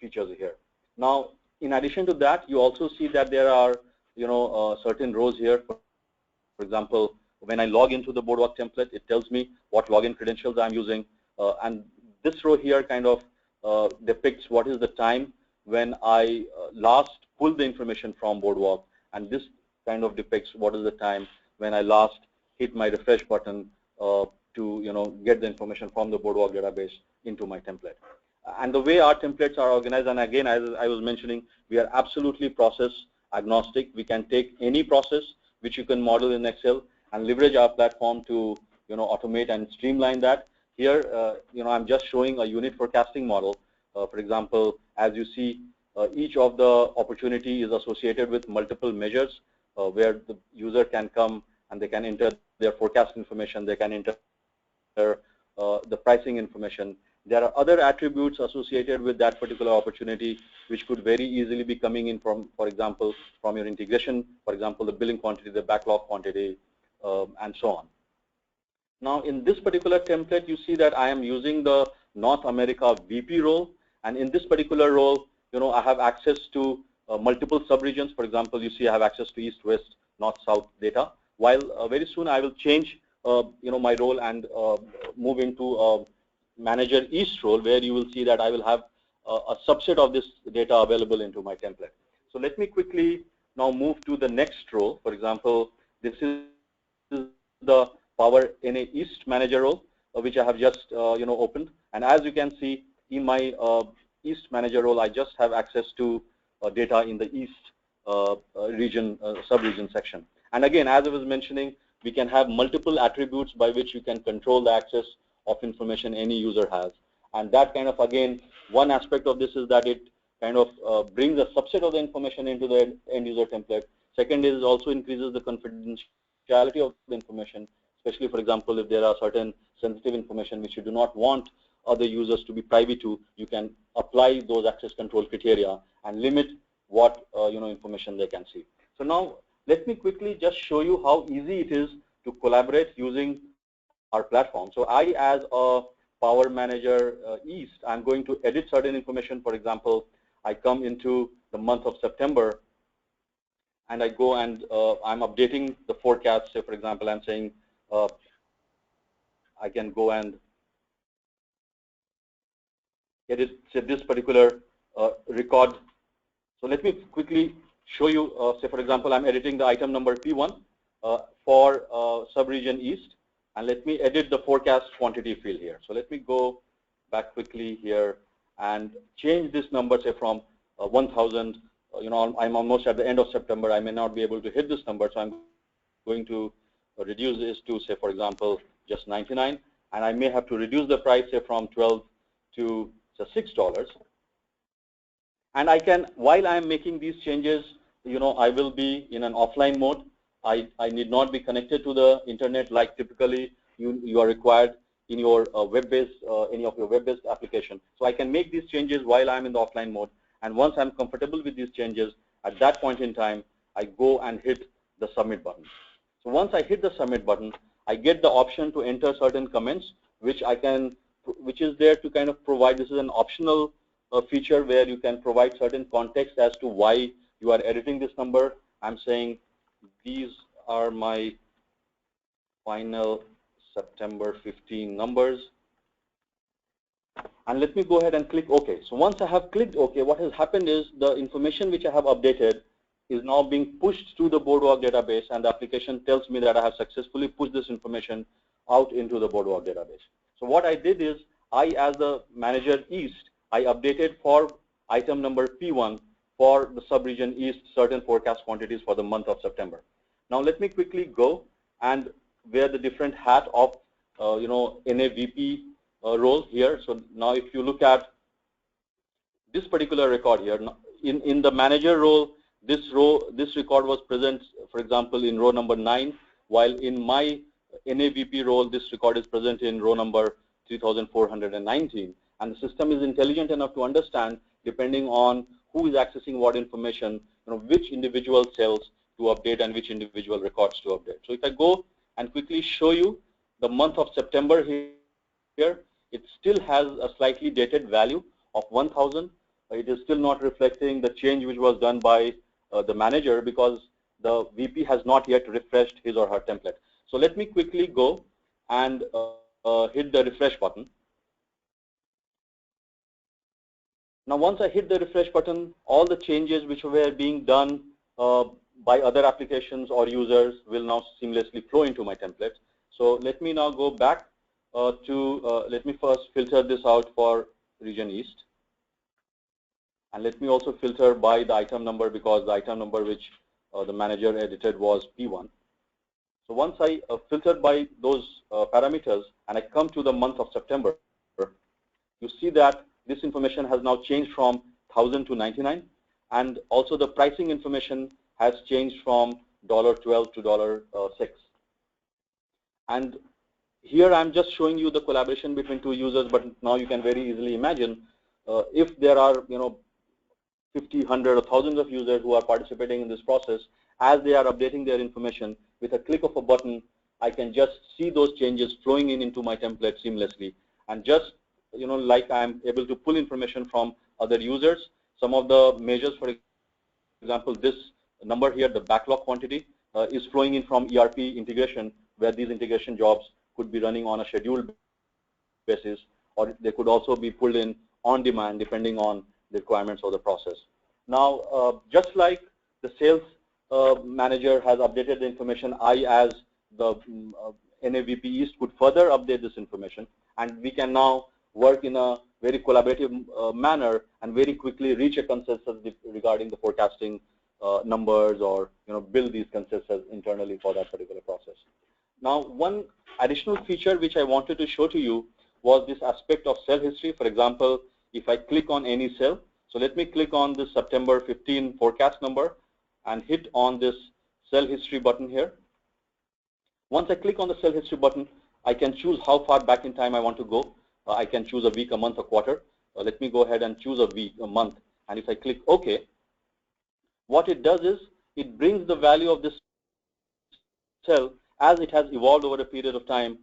Speaker 2: features here. Now, in addition to that, you also see that there are certain rows here. For example, when I log into the Boardwalk template, it tells me what login credentials I'm using, and this row here kind of depicts what is the time when I last pulled the information from Boardwalk, and this kind of depicts what is the time when I last hit my refresh button to get the information from the Boardwalk database into my template. And the way our templates are organized, and again, as I was mentioning, we are absolutely process agnostic. We can take any process which you can model in Excel and leverage our platform to automate and streamline that. Here, I'm just showing a unit forecasting model. For example, as you see, each of the opportunity is associated with multiple measures where the user can come and they can enter their forecast information. They can enter the pricing information. There are other attributes associated with that particular opportunity which could very easily be coming in from, for example, from your integration, for example, the billing quantity, the backlog quantity, and so on. Now, in this particular template, you see that I am using the North America VP role, and in this particular role, I have access to multiple subregions. For example, you see I have access to East, West, North, South data. While very soon I will change, my role and move into Manager East role, where you will see that I will have a subset of this data available into my template. So let me quickly now move to the next role. For example, this is the Power NA East Manager role, which I have just opened. And as you can see, in my East Manager role, I just have access to data in the East region, sub-region section. And again, as I was mentioning, we can have multiple attributes by which you can control the access of information any user has. And that kind of, again, one aspect of this is that it kind of brings a subset of the information into the end user template. Second is also increases the confidentiality of the information, especially, for example, if there are certain sensitive information which you do not want other users to be privy to, you can apply those access control criteria and limit what information they can see. So now let me quickly just show you how easy it is to collaborate using our platform. So I, as a Power Manager East, I'm going to edit certain information. For example, I come into the month of September and I go and I'm updating the forecast. Say, for example, I'm saying I can go and edit this particular record. So let me quickly show you, say, for example, I'm editing the item number P1 for subregion East. And let me edit the forecast quantity field here. So let me go back quickly here and change this number, say, from 1,000. I'm almost at the end of September. I may not be able to hit this number, so I'm going to reduce this to, say, for example, just 99. and I may have to reduce the price, say, from $12 to $6. And I can, while I am making these changes, I will be in an offline mode. I need not be connected to the internet like typically you are required in your web-based, any of your web-based application. So I can make these changes while I'm in the offline mode. And once I'm comfortable with these changes, at that point in time, I go and hit the submit button. So once I hit the submit button, I get the option to enter certain comments, which is there to kind of provide. This is an optional feature where you can provide certain context as to why you are editing this number. I'm saying these are my final September 15 numbers. And let me go ahead and click OK. So once I have clicked OK, what has happened is the information which I have updated is now being pushed to the Boardwalk database, and the application tells me that I have successfully pushed this information out into the Boardwalk database. So what I did is, I, as the manager East, I updated for item number P1 for the subregion East certain forecast quantities for the month of September. Now let me quickly go and wear the different hat of NAVP role here. So now if you look at this particular record here, in the manager role, this record was present, for example, in row number 9, while in my NAVP role, this record is present in row number 3419. And the system is intelligent enough to understand, depending on who is accessing what information, which individual cells to update and which individual records to update. So if I go and quickly show you the month of September here, it still has a slightly dated value of 1000. It is still not reflecting the change which was done by the manager, because the VP has not yet refreshed his or her template. So let me quickly go and hit the refresh button. Now once I hit the refresh button, all the changes which were being done by other applications or users will now seamlessly flow into my template. So let me now go back let me first filter this out for region East. And let me also filter by the item number, because the item number which the manager edited was P1. So once I filtered by those parameters and I come to the month of September, you see that this information has now changed from 1000 to 99, and also the pricing information has changed from $12 to $6. And here I'm just showing you the collaboration between two users, but now you can very easily imagine if there are 50, 100, or thousands of users who are participating in this process, as they are updating their information, with a click of a button, I can just see those changes flowing into my template seamlessly. And just, like I'm able to pull information from other users, some of the measures, for example, this number here, the backlog quantity, is flowing in from ERP integration, where these integration jobs could be running on a scheduled basis, or they could also be pulled in on demand, depending on the requirements of the process. Now, just like the sales manager has updated the information, I, as the NAVP East, could further update this information, and we can now work in a very collaborative manner and very quickly reach a consensus regarding the forecasting numbers, or build these consensus internally for that particular process. Now, one additional feature which I wanted to show to you was this aspect of cell history. For example, if I click on any cell, so let me click on this September 15 forecast number and hit on this cell history button here. Once I click on the cell history button, I can choose how far back in time I want to go. I can choose a week, a month, a quarter. Let me go ahead and choose a week, a month. And if I click OK, what it does is it brings the value of this cell as it has evolved over a period of time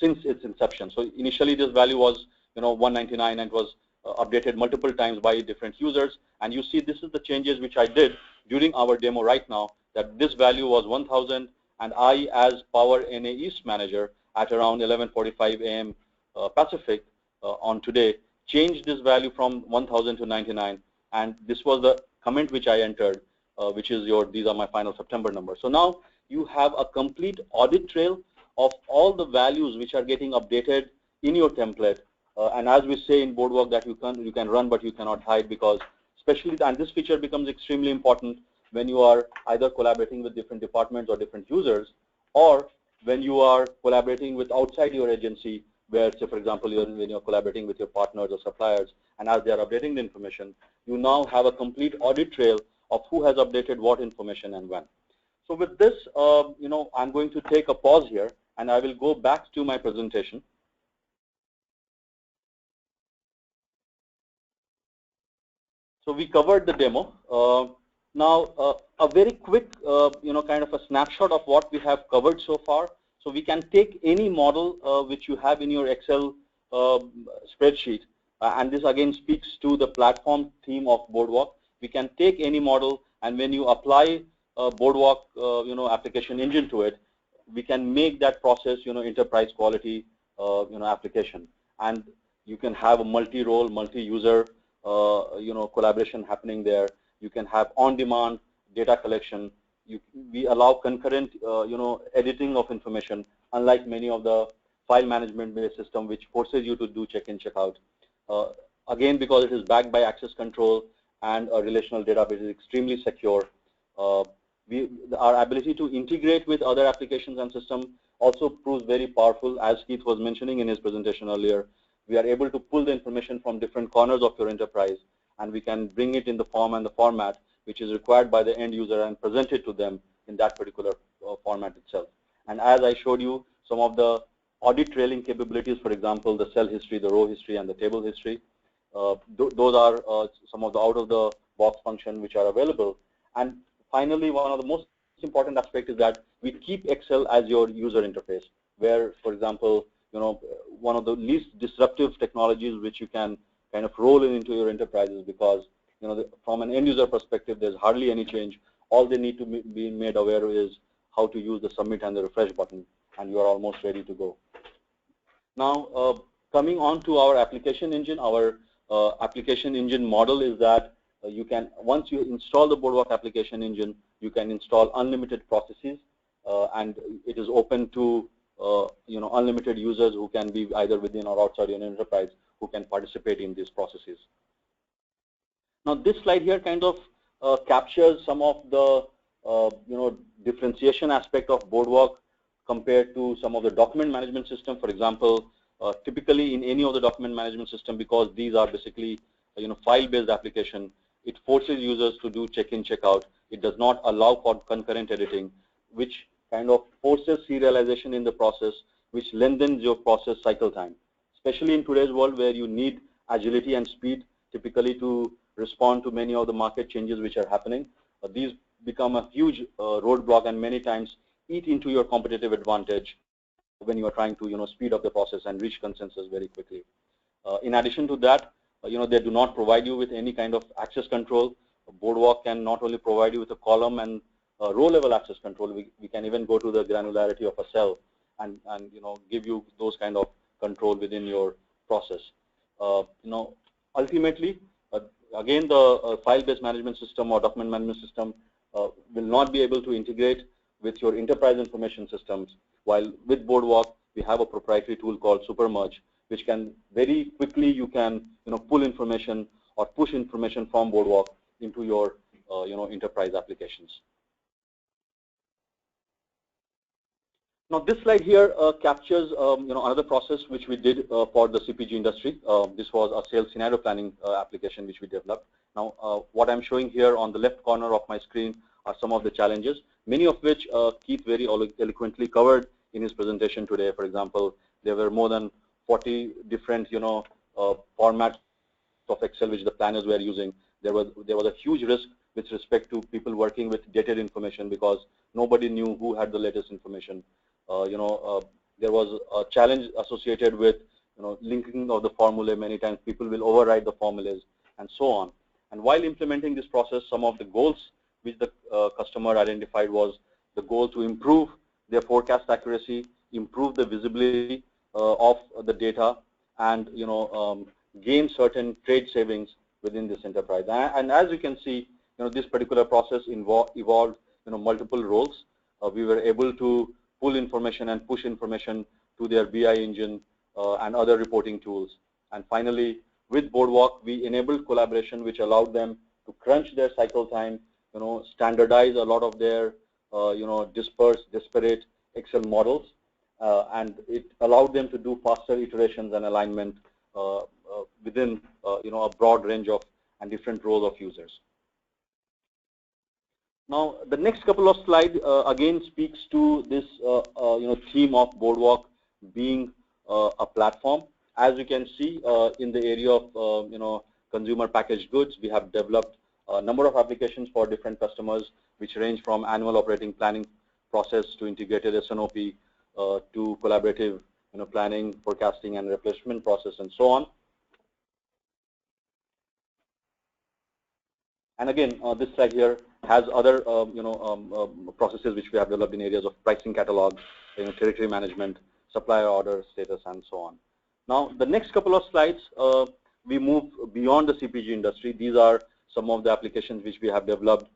Speaker 2: since its inception. So initially this value was 199 and was updated multiple times by different users. And you see this is the changes which I did during our demo right now, that this value was 1000, and I, as Power NA East manager, at around 11:45 a.m. Pacific on today, changed this value from 1000 to 99. And this was the comment which I entered, which is these are my final September numbers. So now you have a complete audit trail of all the values which are getting updated in your template. And as we say in Boardwalk, that you can run but you cannot hide, because especially, and this feature becomes extremely important when you are either collaborating with different departments or different users, or when you are collaborating with outside your agency, where, say, for example, when you're collaborating with your partners or suppliers, and as they are updating the information, you now have a complete audit trail of who has updated what information and when. So with this, I'm going to take a pause here, and I will go back to my presentation. So we covered the demo. Now, a very quick, kind of a snapshot of what we have covered so far. So we can take any model which you have in your Excel spreadsheet, and this again speaks to the platform theme of Boardwalk. We can take any model, and when you apply Boardwalk, application engine to it, we can make that process, enterprise quality, application, and you can have a multi-role, multi-user, collaboration happening there. You can have on-demand data collection. We allow concurrent, editing of information, unlike many of the file management-based system, which forces you to do check-in, check-out. Again, because it is backed by access control and a relational database is extremely secure. Our ability to integrate with other applications and systems also proves very powerful. As Keith was mentioning in his presentation earlier, we are able to pull the information from different corners of your enterprise, and we can bring it in the form and the format which is required by the end user and present it to them in that particular format itself. And as I showed you, some of the audit trailing capabilities, for example, the cell history, the row history, and the table history, those are some of the out-of-the-box functions which are available. And finally, one of the most important aspects is that we keep Excel as your user interface, where, for example, one of the least disruptive technologies which you can kind of roll into your enterprises, because from an end user perspective, there's hardly any change. All they need to be made aware is how to use the submit and the refresh button, and you are almost ready to go. Now, coming on to our application engine, our application engine model is that you can, once you install the Boardwalk application engine, you can install unlimited processes, and it is open to unlimited users who can be either within or outside your enterprise who can participate in these processes. Now, this slide here kind of captures some of the differentiation aspect of Boardwalk compared to some of the document management system. For example, typically in any of the document management system, because these are basically file-based application, it forces users to do check-in, check-out. It does not allow for concurrent editing, which kind of forces serialization in the process, which lengthens your process cycle time, especially in today's world where you need agility and speed typically to respond to many of the market changes which are happening. These become a huge roadblock and many times eat into your competitive advantage when you are trying to speed up the process and reach consensus very quickly. In addition to that, they do not provide you with any kind of access control. Boardwalk can not only provide you with a column and row level access control, we can even go to the granularity of a cell and give you those kind of control within your process. Ultimately, again, the file-based management system or document management system will not be able to integrate with your enterprise information systems, while with Boardwalk, we have a proprietary tool called Supermerge, which can very quickly, you can pull information or push information from Boardwalk into your enterprise applications. Now, this slide here captures another process which we did for the CPG industry. This was a sales scenario planning application which we developed. Now, what I'm showing here on the left corner of my screen are some of the challenges, many of which Keith very eloquently covered in his presentation today. For example, there were more than 40 different formats of Excel which the planners were using. There was a huge risk with respect to people working with dated information because nobody knew who had the latest information. There was a challenge associated with linking of the formula. Many times people will override the formulas and so on. And while implementing this process, some of the goals which the customer identified was the goal to improve their forecast accuracy, improve the visibility of the data, and gain certain trade savings within this enterprise. And as you can see, this particular process evolved multiple roles. We were able to pull information and push information to their BI engine and other reporting tools. And finally, with Boardwalk, we enabled collaboration, which allowed them to crunch their cycle time, standardize a lot of their, disparate Excel models, and it allowed them to do faster iterations and alignment within a broad range of and different roles of users. Now, the next couple of slides again speaks to this theme of Boardwalk being a platform. As you can see, in the area of consumer packaged goods, we have developed a number of applications for different customers, which range from annual operating planning process to integrated S&OP to collaborative planning, forecasting, and replenishment process, and so on. And again, this slide here has other processes which we have developed in areas of pricing catalog, territory management, supplier order status, and so on. Now, the next couple of slides, we move beyond the CPG industry. These are some of the applications which we have developed,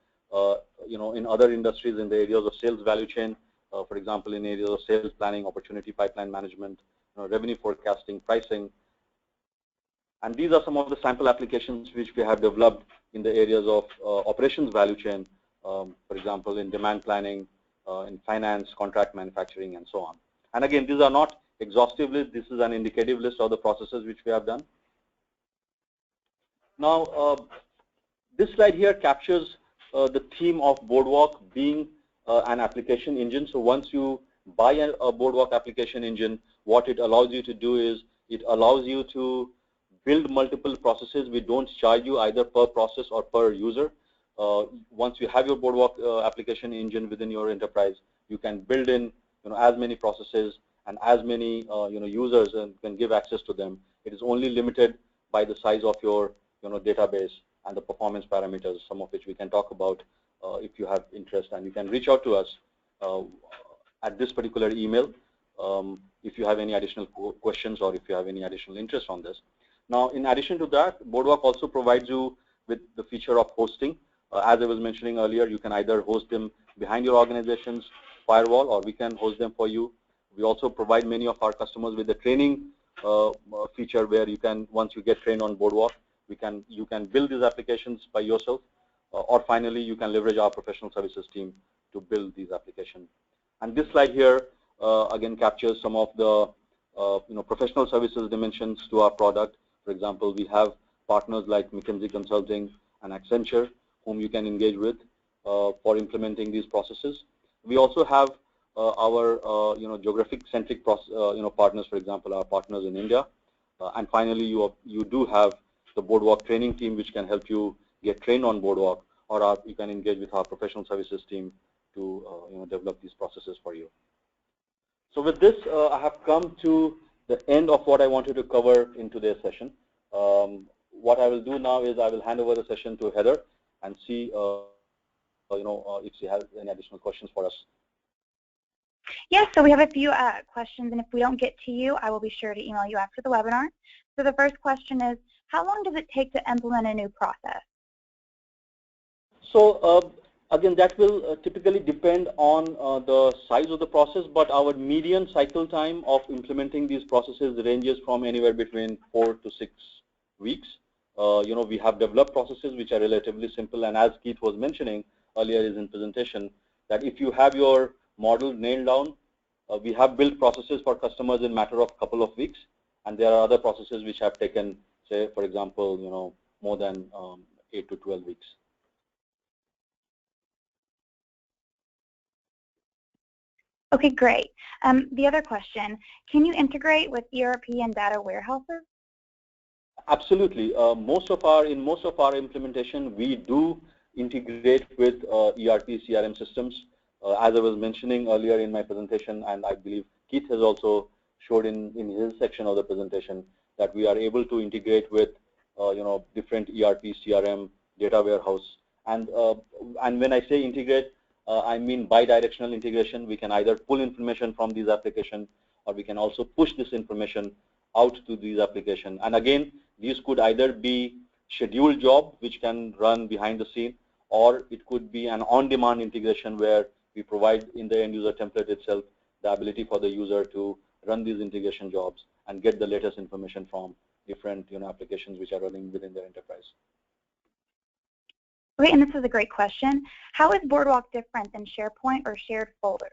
Speaker 2: in other industries in the areas of sales value chain, for example, in areas of sales planning, opportunity pipeline management, revenue forecasting, pricing. And these are some of the sample applications which we have developed in the areas of operations value chain, for example, in demand planning, in finance, contract manufacturing, and so on. And again, these are not exhaustive list. This is an indicative list of the processes which we have done. Now, this slide here captures the theme of Boardwalk being an application engine. So once you buy a Boardwalk application engine, what it allows you to do is it allows you to build multiple processes. We don't charge you either per process or per user. Once you have your Boardwalk application engine within your enterprise, you can build in as many processes and as many users and can give access to them. It is only limited by the size of your database and the performance parameters, some of which we can talk about if you have interest, and you can reach out to us at this particular email if you have any additional questions or if you have any additional interest on this. Now, in addition to that, Boardwalk also provides you with the feature of hosting. As I was mentioning earlier, you can either host them behind your organization's firewall, or we can host them for you. We also provide many of our customers with the training feature where you can, once you get trained on Boardwalk, you can build these applications by yourself, or finally, you can leverage our professional services team to build these applications. And this slide here again captures some of the professional services dimensions to our product. For example, we have partners like McKinsey Consulting and Accenture, whom you can engage with for implementing these processes. We also have our geographic-centric partners, for example, our partners in India. And finally, you do have the Boardwalk training team, which can help you get trained on Boardwalk, or you can engage with our professional services team to develop these processes for you. So with this, I have come to the end of what I wanted to cover in today's session. What I will do now is I will hand over the session to Heather and see if she has any additional questions for us.
Speaker 1: Yes, so we have a few questions, and if we don't get to you, I will be sure to email you after the webinar. So the first question is, how long does it take to implement a new process?
Speaker 2: So again, that will typically depend on the size of the process, but our median cycle time of implementing these processes ranges from anywhere between 4 to 6 weeks. We have developed processes which are relatively simple, and as Keith was mentioning earlier in his presentation, that if you have your model nailed down, we have built processes for customers in a matter of a couple of weeks, and there are other processes which have taken, say, for example, more than 8 to 12 weeks.
Speaker 1: Okay, great. The other question, can you integrate with ERP and data warehouses?
Speaker 2: Absolutely. In most of our implementation, we do integrate with ERP CRM systems. As I was mentioning earlier in my presentation, and I believe Keith has also showed in his section of the presentation, that we are able to integrate with different ERP, CRM, data warehouse. And when I say integrate, I mean bi-directional integration. We can either pull information from these applications, or we can also push this information out to these applications. And again, these could either be scheduled job, which can run behind the scene, or it could be an on-demand integration where we provide in the end user template itself the ability for the user to run these integration jobs and get the latest information from different applications which are running within their enterprise.
Speaker 1: Okay, and this is a great question. How is Boardwalk different than SharePoint or shared folders?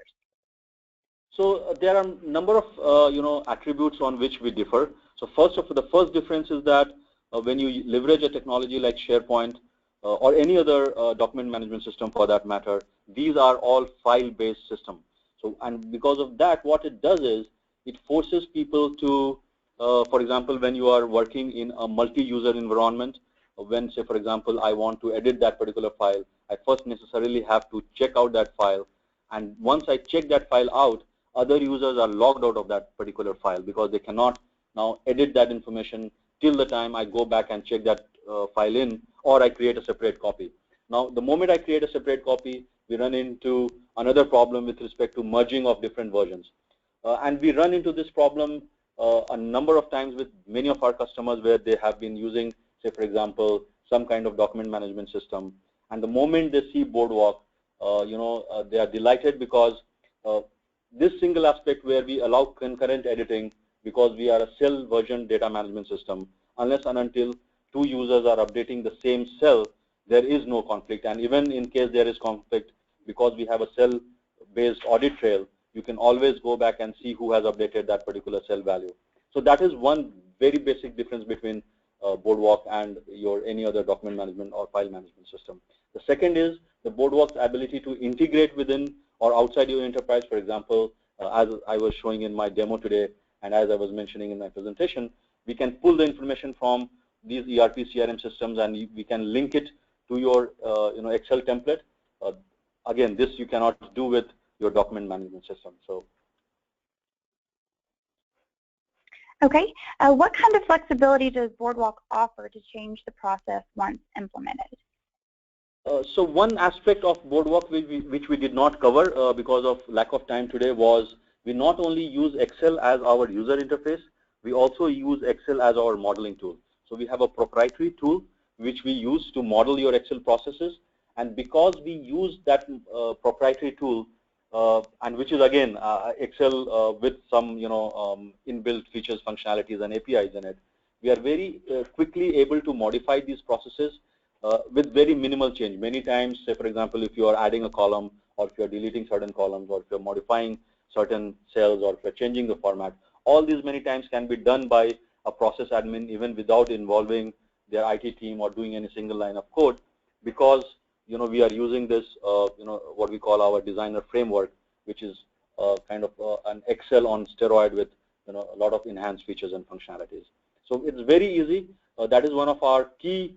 Speaker 2: So there are a number of attributes on which we differ. So the first difference is that when you leverage a technology like SharePoint or any other document management system for that matter, these are all file-based systems. So, and because of that, what it does is it forces people to, for example, when you are working in a multi-user environment, when, say, for example, I want to edit that particular file, I first necessarily have to check out that file. And once I check that file out, other users are logged out of that particular file because they cannot now edit that information till the time I go back and check that file in, or I create a separate copy. Now, the moment I create a separate copy, we run into another problem with respect to merging of different versions. And we run into this problem a number of times with many of our customers where they have been using, say, for example, some kind of document management system. And the moment they see Boardwalk, they are delighted because this single aspect where we allow concurrent editing, because we are a cell version data management system, unless and until two users are updating the same cell, there is no conflict. And even in case there is conflict, because we have a cell-based audit trail, you can always go back and see who has updated that particular cell value. So that is one very basic difference between Boardwalk and your any other document management or file management system. The second is the Boardwalk's ability to integrate within or outside your enterprise. For example, as I was showing in my demo today, and as I was mentioning in my presentation, we can pull the information from these ERP CRM systems and we can link it to your Excel template. Again, this you cannot do with your document management system. So.
Speaker 1: Okay, what kind of flexibility does Boardwalk offer to change the process once implemented?
Speaker 2: So one aspect of Boardwalk which we did not cover because of lack of time today was we not only use Excel as our user interface, we also use Excel as our modeling tool. So we have a proprietary tool which we use to model your Excel processes, and because we use that proprietary tool, and which is again Excel with some inbuilt features, functionalities, and APIs in it, we are very quickly able to modify these processes with very minimal change. Many times, say for example, if you are adding a column, or if you are deleting certain columns, or if you are modifying certain cells, or if you are changing the format, all these many times can be done by a process admin even without involving their IT team or doing any single line of code, because we are using this what we call our designer framework, which is kind of an Excel on steroid with a lot of enhanced features and functionalities. So it's very easy. That is one of our key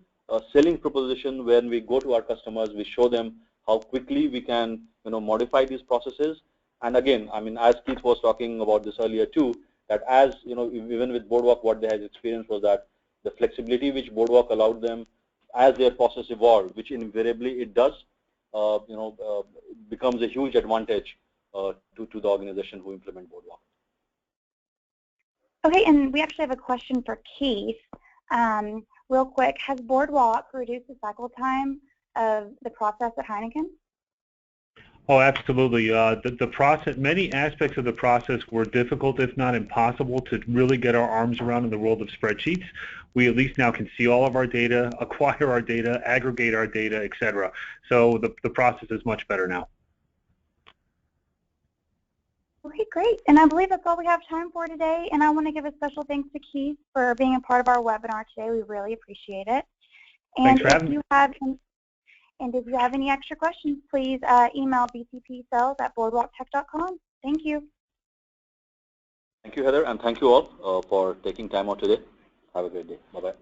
Speaker 2: selling proposition. When we go to our customers, we show them how quickly we can modify these processes. And again, I mean, as Keith was talking about this earlier too, that as even with Boardwalk, what they had experienced was that the flexibility which Boardwalk allowed them as their process evolved, which invariably it does, becomes a huge advantage to the organization who implement Boardwalk.
Speaker 1: Okay, and we actually have a question for Keith. Real quick, has Boardwalk reduced the cycle time of the process at Heineken?
Speaker 3: Oh, absolutely. The process, many aspects of the process were difficult, if not impossible, to really get our arms around in the world of spreadsheets. We at least now can see all of our data, acquire our data, aggregate our data, etc. So the process is much better now.
Speaker 1: Okay, great. And I believe that's all we have time for today. And I want to give a special thanks to Keith for being a part of our webinar today. We really appreciate it. And if you have any extra questions, please email bcpsales@boardwalktech.com. Thank you.
Speaker 2: Thank you, Heather, and thank you all for taking time out today. Have a great day. Bye-bye.